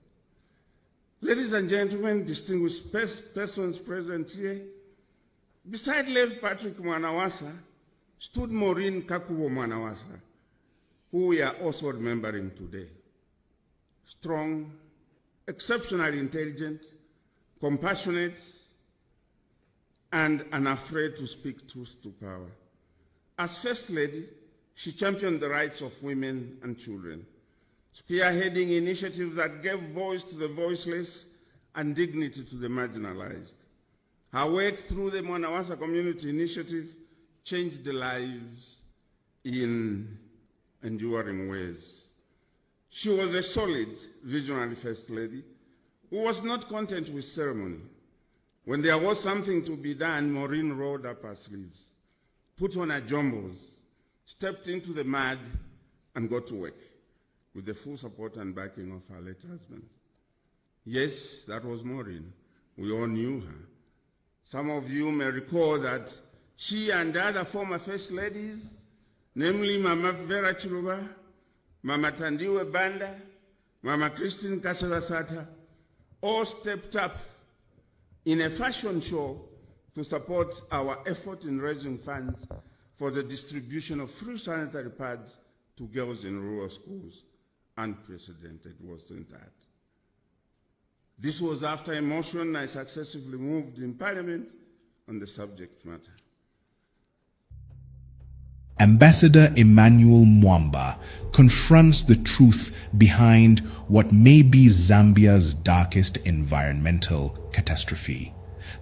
Ladies and gentlemen, distinguished persons present here, beside Lev Patrick Mwanawasa stood Maureen Kakuwo Mwanawasa, who we are also remembering today. Strong, exceptionally intelligent, compassionate, and unafraid to speak truth to power. As First Lady, she championed the rights of women and children, spearheading initiatives that gave voice to the voiceless and dignity to the marginalized. Her work through the Mwanawasa Community Initiative changed the lives in enduring ways. She was a solid, visionary First Lady who was not content with ceremony. When there was something to be done, Maureen rolled up her sleeves, put on her jumbos, stepped into the mud, and got to work with the full support and backing of her late husband. Yes, that was Maureen. We all knew her. Some of you may recall that she and other former First Ladies, namely Mama Vera Chiluba, Mama Tandiwe Banda, Mama Christine Kasarasata, all stepped up in a fashion show to support our effort in raising funds for the distribution of free sanitary pads to girls in rural schools. Unprecedented, wasn't that? This was after a motion I successively moved in Parliament on the subject matter. Ambassador Emmanuel Mwamba confronts the truth behind what may be Zambia's darkest environmental catastrophe,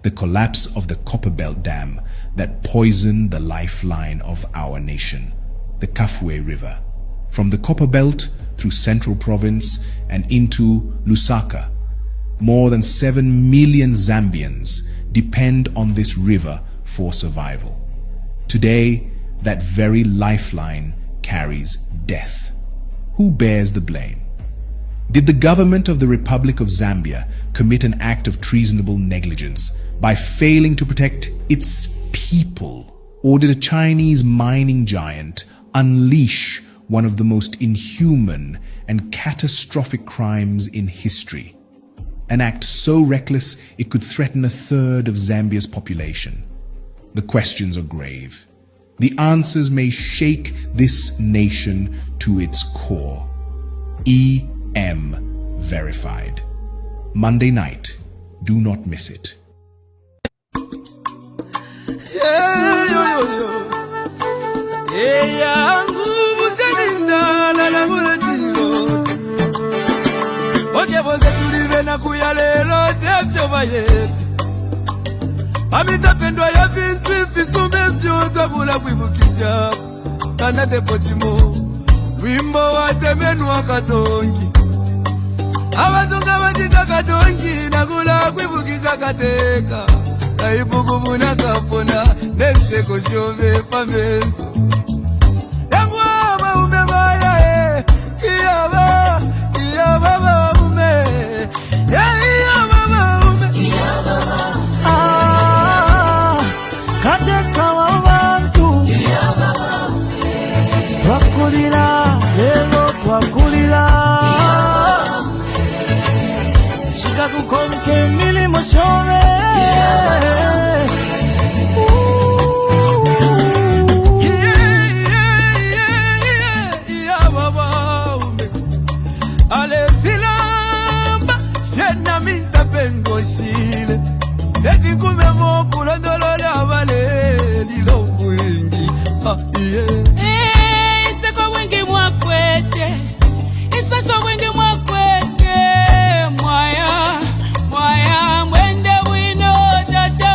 the collapse of the Copperbelt Dam that poisoned the lifeline of our nation, the Kafue River. From the Copperbelt through Central Province and into Lusaka, more than 7 million Zambians depend on this river for survival. Today, that very lifeline carries death. Who bears the blame? Did the government of the Republic of Zambia commit an act of treasonable negligence by failing to protect its people? Or did a Chinese mining giant unleash one of the most inhuman and catastrophic crimes in history? An act so reckless it could threaten a third of Zambia's population. The questions are grave. The answers may shake this nation to its core. EM verified. Monday night. Do not miss it. Amitapendwa ya vintu ifisume vyote kula kuibukisha kana tepotimo wimbo wa temenu wa katongi abazunga batita katongi na kula kuibukisha kateka na ibukubu na kapona neseko siove pamenso yangu ama umemaya iyaba ume iyaba ume Kateka wabantu twakulira lelo twakulira shika kukonke milimo shove ale filamba yena minta pengoshile eti kumemo kulondolole abale lilo wingi iseko wingi mwakwete isaso wingi mwakwete mwaya mwende wino tata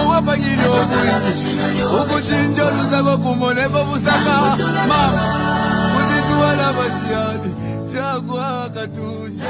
wapangile okuyi ukuchinja lusako kumoneko busaka mama kutituwala basiyani chakwa katuse